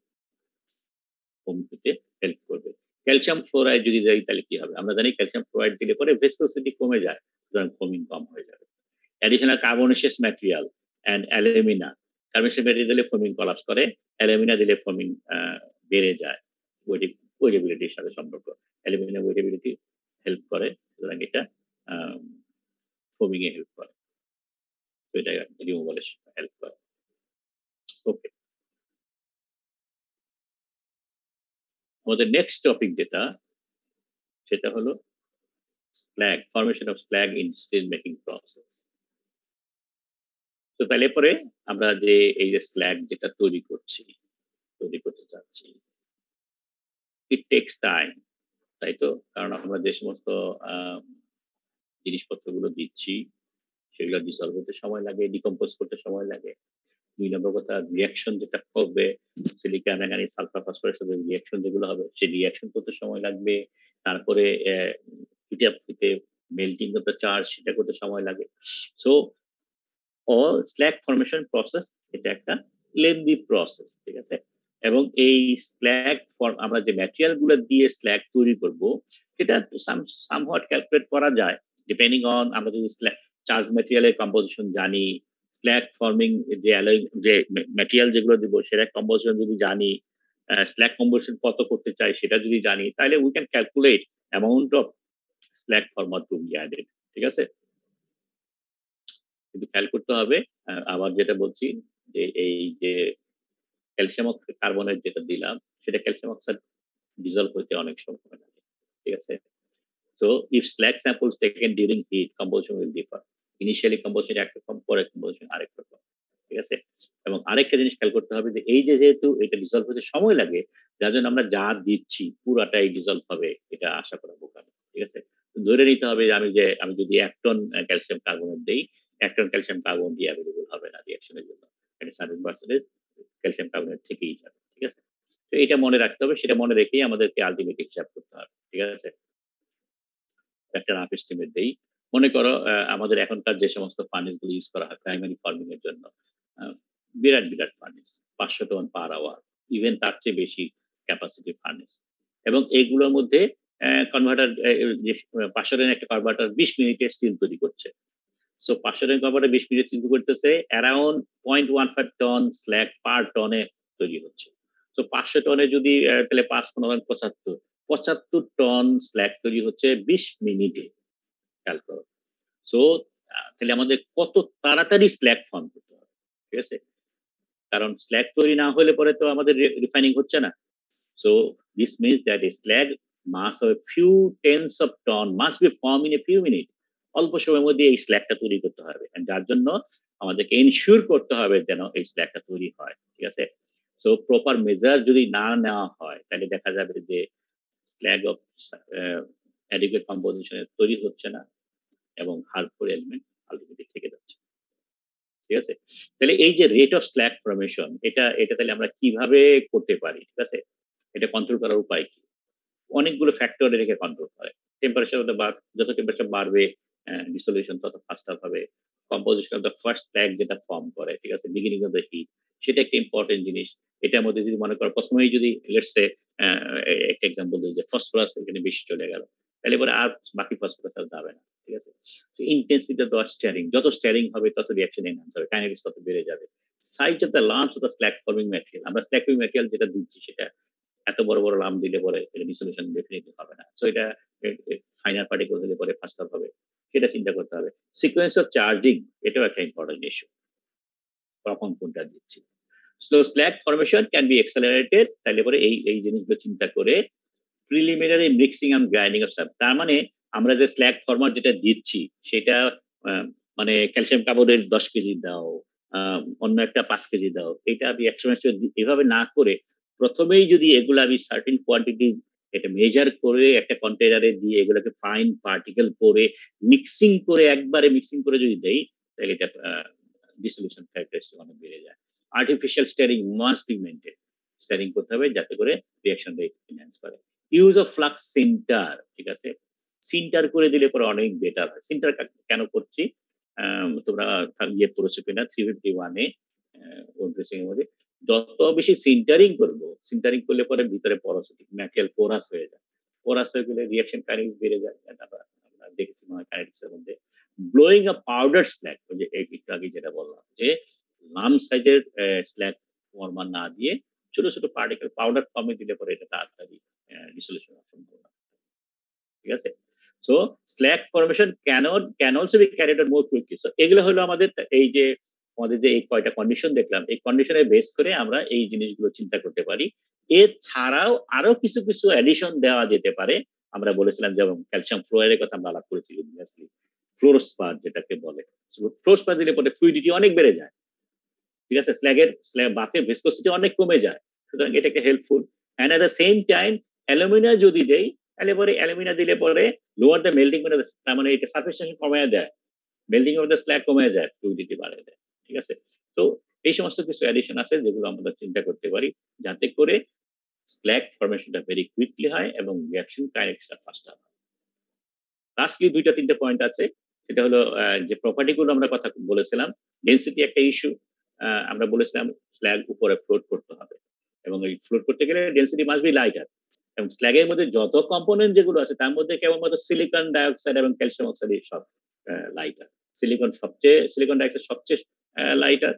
ফোম হতে হেল্প করবে। ক্যালসিয়াম ফ্লোরাইড যদি দেয়, তাহলে কি হবে? আমরা জানি ক্যালসিয়াম ফ্লোরাইড দিলে পরে ভিসকোসিটি কমে যায়, সুতরাং ফোমিং কম হয়ে যাবে। Additional carbonaceous material and alumina, carbonaceous material দিলে ফোমিং কলাপস করে, অ্যালুমিনা দিলে ফোমিং বেড়ে যায়, ওয়েটেবিলিটির সাথে সম্পর্ক। অ্যালুমিনা ওয়েটেবিলিটি হেল্প করে, সুতরাং এটা ফোমিং এ হেল্প করে, তো এটা রিমুভালে হেল্প করে। ওকে, আমাদের নেক্সট টপিক যেটা, সেটা হলো slag, formation of slag in steel making process. তো তাহলে পরে আমরা যে এই যে স্ল্যাগ যেটা তৈরি করতে চাচ্ছি, ইট টেক্স টাইম, তাই তো। কারণ আমরা যে সমস্ত জিনিসপত্রগুলো দিচ্ছি, সেগুলো ডিসলভ হতে সময় লাগে, ডিকম্পোজ করতে সময় লাগে। দুই নম্বর কথা, রিয়াকশন যেটা করবে, সিলিকা ম্যাঙ্গানিজ সালফার ফসফরাসের সাথে রিয়াকশন যেগুলো হবে, সেই রিয়াকশন করতে সময় লাগবে। তারপরে হিট আপ হতে মেল্টিং অফ দ্য চার্জ, সেটা করতে সময় লাগে। So all slug formation process, এটা একটা লেন্দি প্রসেস, ঠিক আছে। এবং এই স্ল্যাগ ফর্ম, আমরা যে ম্যাটেরিয়াল গুলো দিয়ে স্ল্যাগ তৈরি করব, সেটা সামহাট ক্যালকুলেট করা যায়, ডিপেন্ডিং অন আমরা যদি চার্জ ম্যাটেরিয়ালের কম্পোজিশন জানি, স্ল্যাগ ফর্মিং যে ম্যাটেরিয়াল যেগুলো দিব সেটা কম্পোজিশন যদি জানি, স্ল্যাগ কম্পোজিশন কত করতে চাই সেটা যদি জানি, তাহলে we can calculate amount of slag format to be added, ঠিক আছে। কিন্তু খেয়াল করতে হবে, আবার যেটা বলছি, যে এই যে ক্যালসিয়াম কার্বনেট যেটা দিলাম, সেটা ক্যালসিয়াম অক্সাইড ডিজলভ হতে অনেক সময় লাগে, ঠিক আছে। So if slag samples taken during heat, composition will differ. Initially composition একরকম, পরে composition আরেক রকম, ঠিক আছে। এবং আরেকটা জিনিস খেয়াল করতে হবে, যে এই যে যেহেতু এটা ডিজলভ হতে সময় লাগে, যার জন্য আমরা যা দিচ্ছি পুরাটাই ডিজলভ হবে, এটা আশা করা বোকামি, ঠিক আছে। ধরে নিতে হবে যে আমি যদি 1 টন ক্যালসিয়াম কার্বনেট দেই, 1 টন ক্যালসিয়াম কার্বন দিয়ে অ্যাভেলেবল হবে না রিঅ্যাকশনের জন্য, এটা 7% ক্যালসিয়াম কার্বনেট থেকেই যাবে, ঠিক আছে। তো এটা মনে রাখতে হবে, সেটা মনে রেখেই আমাদেরকে আলটিমেট হিসাব করতে হবে, ঠিক আছে। একটা রাফ এস্টিমেট দেই। মনে করো আমাদের এখনকার যে সমস্ত ফার্নেস গুলো ইউজ করা হয় প্রাইমারি ফার্মিং এর জন্য, আ বিরাট furnace, 500 ton per hour, even তার চেয়ে বেশি ক্যাপাসিটি ফার্নেস। এবং এগুলোর মধ্যে কনভার্টার, যে 500 টনের একটা কনভার্টার 20 মিনিটে স্টিল তৈরি করছে। সো 500 টন কনভার্টার 20 মিনিটে স্টিল করতেছে, অ্যারাউন্ড 0.15 টন স্ল্যাগ পার টনে তৈরি হচ্ছে। সো 500 টনে যদি তাহলে 5 × 75, 75 টন স্ল্যাগ তৈরি হচ্ছে 20 মিনিটে, খেয়াল করো। সো তাহলে আমাদের কত তাড়াতাড়ি স্ল্যাগ ফর্ম করতে হবে, ঠিক আছে। কারণ স্ল্যাগ তৈরি না হলে পরে তো আমাদের রিফাইনিং হচ্ছে না। So this means that a slag mass of few tens of ton must be form in a few minute. অল্প সময়ের মধ্যে এই স্ল্যাগটা তৈরি করতে হবে, যার জন্য আমাদেরকে এনশিওর করতে হবে যেন এই স্ল্যাগটা তৈরি হয়, ঠিক আছে। সো প্রপার মেজার যদি না নেওয়া হয়, তাহলে দেখা যাবে যে স্ল্যাগ অফ অ্যাডিকুয়েট কম্পোজিশনে তৈরি হচ্ছে না, এবং হার্মফুল এলিমেন্ট আলটিমেটলি থেকে যাচ্ছে, ঠিক আছে। তাহলে এই যে রেট অফ স্ল্যাগ ফর্মেশন, এটা তাহলে আমরা কিভাবে করতে পারি, ঠিক আছে, এটা কন্ট্রোল করার উপায় কি? অনেকগুলো ফ্যাক্টর এটাকে কন্ট্রোল করে। টেম্পারেচার যত টেম্পারেচার বাড়বে ডিসোলিউশন তত ফাস্টার হবে। Composition of the first slug যেটা ফর্ম করে, ঠিক আছে? বিগিনিং অফ দ্য হিট, সেটা একটা ইম্পর্টেন্ট জিনিস। এটার মধ্যে যদি মনে করো প্রথমেই যদি লেটস সে একটা এক্সাম্পল দিই যে ফসফরাস এখানে বেশি চলে গেল, তাহলে পরে আর বাকি ফসফরাস আর যাবে না, ঠিক আছে? ইন্টেন্সিটি অফ দ্য স্টিয়ারিং, যত স্টিয়ারিং হবে তত রিঅ্যাকশন এনহান্স হবে, কাইনেটিক্স তত বেড়ে যাবে। Size of the lumps of the slug forming material, আমরা স্ল্যাগ ফর্মিং ম্যাটেরিয়াল যেটা দিচ্ছি সেটা এত বড় বড় লাম্প দিলে পরে এটা ডিসোলিউশন ডেফিনেটলি হবে না। সো এটা ফাইনাল পার্টিকেল হলে পরে ফাস্টার হবে, সেটা চিন্তা করতে হবে। সিকোয়েন্স অফ চার্জিং, এটাও একটা ইম্পর্টেন্ট ইস্যু, কখন কোনটা দিচ্ছি। Slow slag formation can be accelerated, তাহলে পরে এই জিনিসগুলো চিন্তা করে preliminary mixing and grinding of সাব, তার মানে আমরা যে স্ল্যাগ ফরমাট যেটা দিচ্ছি সেটা মানে ক্যালসিয়াম কার্বোনেট 10 কেজি দাও, অন্য একটা 5 কেজি দাও, এটা আমি এভাবে না করে প্রথমেই যদি এগুলো আমি সার্টেন কোয়ান্টিটি এটা মেজার করে একটা কন্টেনারে দিয়ে এগুলোকে ফাইন পার্টিকেল করে একবারে মিক্সিং করে যদি দেই, তাহলে এটা ডিসলিউশন ক্যারেক্টারিস্টিক অনেক বেড়ে যায়। Artificial steering must be maintain, steering করতে হবে যাতে করে রিঅ্যাকশন রেট এনহ্যান্স করে। ইউজ অফ ফ্লাক্স সিন্টার, ঠিক আছে? সিন্টার করে দিলে পরে অনেক বেটার হয়। সিন্টার কেন করছি, তোমরা ইয়ে পড়েছো কিনা 351 এ ওর ড্রেসিং এর মধ্যে যত বেশি সিন্টারিং করব, সিন্টারিং করলে পরে ভিতরে পরোসিটি ম্যাটেরিয়াল পোরাস হয়ে যায়, পোরাস হয়ে গেলে রিঅ্যাকশন কাইনেটিক্স বেড়ে যায়। এটা আমরা দেখেছি মনে হয় কাইনেটিক্স এর মধ্যে। ব্লোয়িং আ পাউডার স্ল্যাগ, ওই যে একটু আগে যেটা বললাম যে লাম সাইজের স্ল্যাগ ফর্মা না দিয়ে ছোট ছোট পার্টিকেল পাউডার ফর্মে দিলে পরে এটা তাড়াতাড়ি ডিসোলিউশন সম্ভব, ঠিক আছে? So slug formation can also be carried out more quickly. So এগুলো হলো আমাদের এই যে আমাদের যে এই কয়টা কন্ডিশন দেখলাম, এই কন্ডিশনে বেস করে আমরা এই জিনিসগুলো চিন্তা করতে পারি। এছাড়াও আরো কিছু কিছু অ্যাডিশন দেওয়া যেতে পারে। আমরা বলেছিলাম যেমন ক্যালসিয়াম ফ্লোরাইডের কথা আমরা আলাপ করেছি, অবভিয়াসলি ফ্লোরোস্পার যেটাকে বলে, ফ্লোরোস্পার দিলে পরে ফ্লুইডিটি অনেক বেড়ে যায়, ঠিক আছে? স্ল্যাগ বাথের ভিসকোসিটি অনেক কমে যায়, সুতরাং এটা একটা helpful. And at the same time aluminium যদি দেই, তাহলে পরে অ্যালুমিনিয়াম দিলে পরে লোয়ার দ্য মেল্টিং পয়েন্ট, তার মানে এটা সারফেস টেনশন কমায় দেয়, মেল্টিং অফ দ্য স্ল্যাগ কমে যায়, ফ্লুইডিটি বাড়ায় দেয়, ঠিক আছে? তো এই সমস্ত কিছু অ্যাডিশন আছে যেগুলো আমরা চিন্তা করতে পারি যাতে করে স্ল্যাগ ফরমেশনটা ভেরি কুইকলি হয় এবং রিঅ্যাকশন কাইনেটিক্সটা ফাস্টার হয়। লাস্টলি ২টা-৩টা পয়েন্ট আছে। সেটা হলো যে প্রপার্টি গুলো আমরা কথা বলেছিলাম। ডেনসিটি একটা ইস্যু। আমরা বলেছিলাম স্ল্যাগ উপরে ফ্লোট করতে হবে। এবং এই ফ্লোট করতে গেলে ডেনসিটি মাস্ট বি লাইটার। এবং স্ল্যাগের মধ্যে যত কম্পোনেন্ট যেগুলো আছে তার মধ্যে কেবলমাত্র সিলিকন ডাইঅক্সাইড এবং ক্যালসিয়াম অক্সাইড সব লাইটার। সিলিকন ডাইঅক্সাইড সবচেয়ে লাইটার,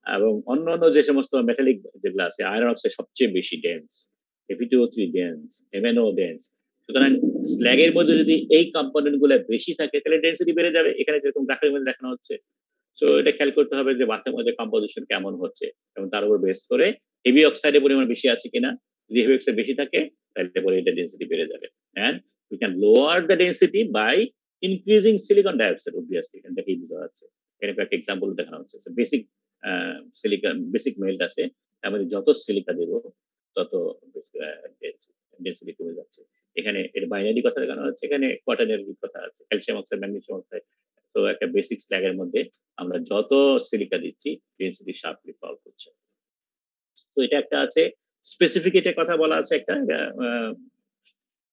এবং অন্যান্য যে সমস্ত মেটালিক যেগুলো আছে আয়রন অক্সাইড সবচেয়ে বেশি dense, Fe2O3 dense, MnO dense. সুতরাং স্ল্যাগের মধ্যে যদি এই কম্পোনেন্ট গুলো বেশি থাকে তাহলে ডেন্সিটি বেড়ে যাবে, এখানে যেরকম গ্রাফের মধ্যে দেখানো হচ্ছে। সো এটা খেয়াল করতে হবে যে বাথের মধ্যে কম্পোজিশন কেমন হচ্ছে এবং তার উপর বেস করে হেভি অক্সাইডের পরিমাণ বেশি আছে কিনা। যদি হেভি অক্সাইড বেশি থাকে তাহলে পরে এটা ডেন্সিটি বেড়ে যাবে। And we can lower the density by increasing silicon dioxide, obviously এখান থেকেই বোঝা যাচ্ছে। এখানে একটা এক্সাম্পল দেখানো হচ্ছে। বেসিক সিলিকন বেসিক মেল্ট আছে, তার মধ্যে যত সিলিকা দেবো তত ডেন্সিটি কমে যাচ্ছে। এখানে এর বাইনারি কথা দেখানো হচ্ছে, এখানে কোয়াটারনারি কথা আছে, ক্যালসিয়াম অক্সাইড, ম্যাগনেসিয়াম অক্সাইড। তো একটা বেসিক স্ল্যাগের মধ্যে আমরা যত সিলিকা দিচ্ছি ডেন্সিটি শার্পলি ফল করছে। তো এটা একটা আছে। স্পেসিফিক এটা কথা বলা আছে একটা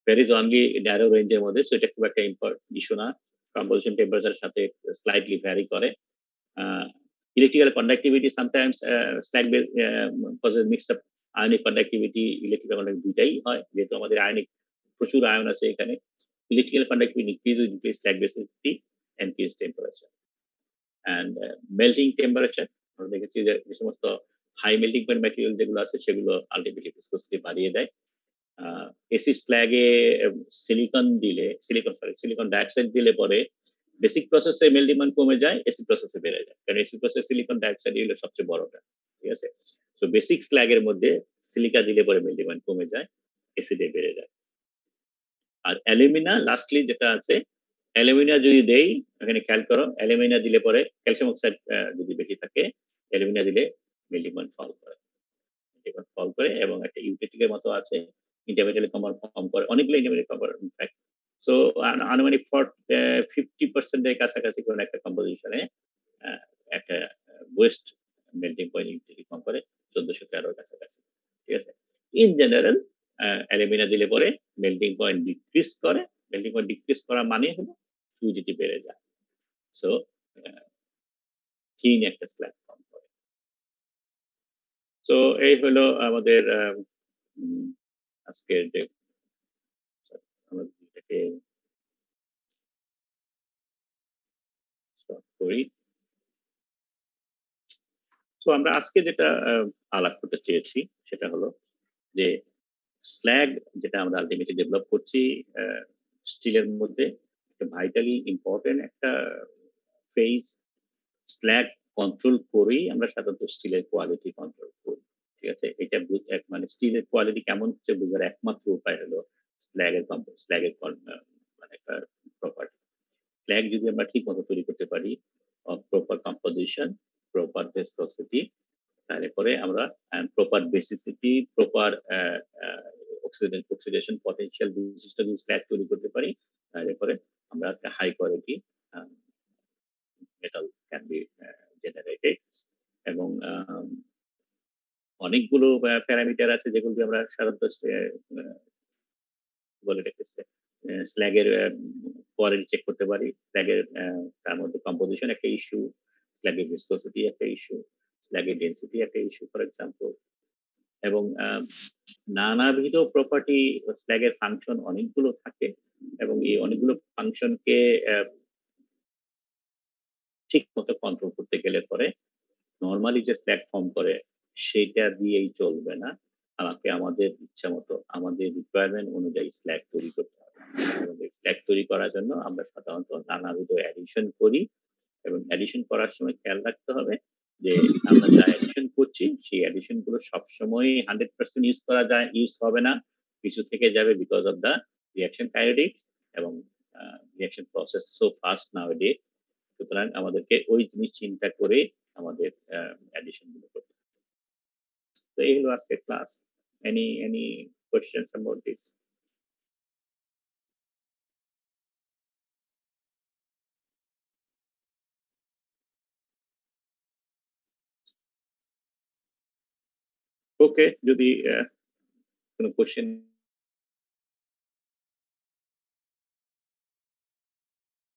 ভেরিজ অনলি ন্যারো রেঞ্জের মধ্যে, সো এটা খুব একটা ইস্যু না। কম্পোজিশন টেম্পারেচার সাথে স্লাইটলি ভ্যারি করে। Electrical conductivity sometimes slag causes mixed up ionic conductivity, electrical conductivity দুইটাই হয়, যেহেতু আমাদের আয়নিক প্রচুর আয়ন আছে এখানে। Electrical conductivity increase with increased slag basicity and increased temperature and melting temperature। আমরা দেখেছি যে যে সমস্ত হাই মেল্টিং পয়েন্ট ম্যাটেরিয়াল যেগুলো আছে সেগুলো আলটিমেটলি ভিসকোসিটি বাড়িয়ে দেয়। এসিড স্ল্যাগে সিলিকন ডাইঅক্সাইড দিলে পরে বেসিক প্রসেসে মেল্টিং পয়েন্ট কমে যায়, এসিড প্রসেসে বেড়ে যায়, কারণ এসিড প্রসেসে সিলিকন ডাইঅক্সাইড হলো সবচেয়ে বড়টা, ঠিক আছে? সো বেসিক স্ল্যাগের মধ্যে সিলিকা দিলে পরে মেল্টিং পয়েন্ট কমে যায়, এসিডে বেড়ে যায়। আর অ্যালুমিনা লাস্টলি যেটা আছে, অ্যালুমিনা যদি দেই, এখানে খেয়াল করো, অ্যালুমিনা দিলে পরে ক্যালসিয়াম অক্সাইড যদি বেশি থাকে, অ্যালুমিনা দিলে মেল্টিং পয়েন্ট ফল করে এবং একটা ইউটেটিকের মতো আছে, ইন্টারমিডিয়েট ফর্ম করে, অনেকগুলো ইন্টারমিডিয়েট কম্পাউন্ড ইনফ্যাক্ট। সো আনুমানিক 50% এর কাছাকাছি কোন একটা কম্পোজিশনে একটা ওয়েস্ট মেল্টিং পয়েন্ট ইউটেটিক ফর্ম করে 1413 এর কাছাকাছি, ঠিক আছে? ইন জেনারেল অ্যালুমিনা দিলে পরে মেল্টিং পয়েন্ট ডিক্রিজ করে। মেল্টিং পয়েন্ট ডিক্রিজ করা মানে হলো ফ্লুইডিটি বেড়ে যায়। সো থিন একটা স্ল্যাগ ফর্ম করে। তো এই হলো আমাদের উম আজকের যে আমরা এটাকে স্টপ করি। সো আমরা আজকে যেটা আলাপ করতে চেয়েছি সেটা হলো যে স্ল্যাগ যেটা আমরা আল্টিমেটলি ডেভেলপ করছি আ স্টিলের মধ্যে একটা ভাইটালি ইম্পোর্টেন্ট একটা ফেজ। স্ল্যাগ কন্ট্রোল করেই আমরা সাধারণত স্টিলের কোয়ালিটি কন্ট্রোল করি। ঠিক আছে? এটা মানে স্টিলের কোয়ালিটি কেমন হচ্ছে বোঝার একমাত্র উপায় হলো স্ল্যাগের মানে একটা প্রপার্টি। ফ্ল্যাগ যদি আমরা ঠিকমতো তৈরি করতে পারি, প্রপার কম্পোজিশন, প্রপার ভিসকসিটি, তাহলে পরে আমরা proper basicity, proper oxidation potential বিশিষ্ট যদি স্ল্যাগ তৈরি করতে পারি, তাহলে পরে আমরা একটা high quality metal can be generated এবং অনেকগুলো প্যারামিটার আছে যেগুলো দিয়ে আমরা সাধারণত বলে রেখেছে। স্ল্যাগের কোয়ালিটি চেক করতে পারি। স্ল্যাগের তার মধ্যে কম্পোজিশন একটা ইস্যু, স্ল্যাগের ভিসকসিটি একটা ইস্যু, স্ল্যাগের ডেনসিটি একটা ইস্যু ফর এক্সাম্পল এবং নানাবিধ প্রপার্টি স্ল্যাগের ফাংশন অনেকগুলো থাকে এবং এই অনেকগুলো ফাংশনকে ঠিক মতো কন্ট্রোল করতে গেলে পরে নরমালি যে স্ল্যাগ ফর্ম করে সেইটা দিয়েই চলবে না। আমাকে আমাদের ইচ্ছামতো আমাদের রিকোয়ারমেন্ট অনুযায়ী স্ল্যাগ তৈরি করতে হবে। আমাদের স্ল্যাগ তৈরি করার জন্য আমরা সাধারণত নানাবিধ অ্যাডিশন করি এবং অ্যাডিশন করার সময় খেয়াল রাখতে হবে যে আমরা যা অ্যাডিশন করছি সেই অ্যাডিশন গুলো সবসময়ই 100% ইউজ হবে না। কিছু থেকে যাবে because of the reaction kinetics এবং রিঅ্যাকশন প্রসেস সো ফাস্ট নাওএডেজ। সুতরাং আমাদেরকে ওই জিনিস চিন্তা করে আমাদের অ্যাডিশন গুলো করতে হবে। তো এই হলো আজকের class. Any questions about this? ওকে, যদি কোনো কোয়েশ্চেন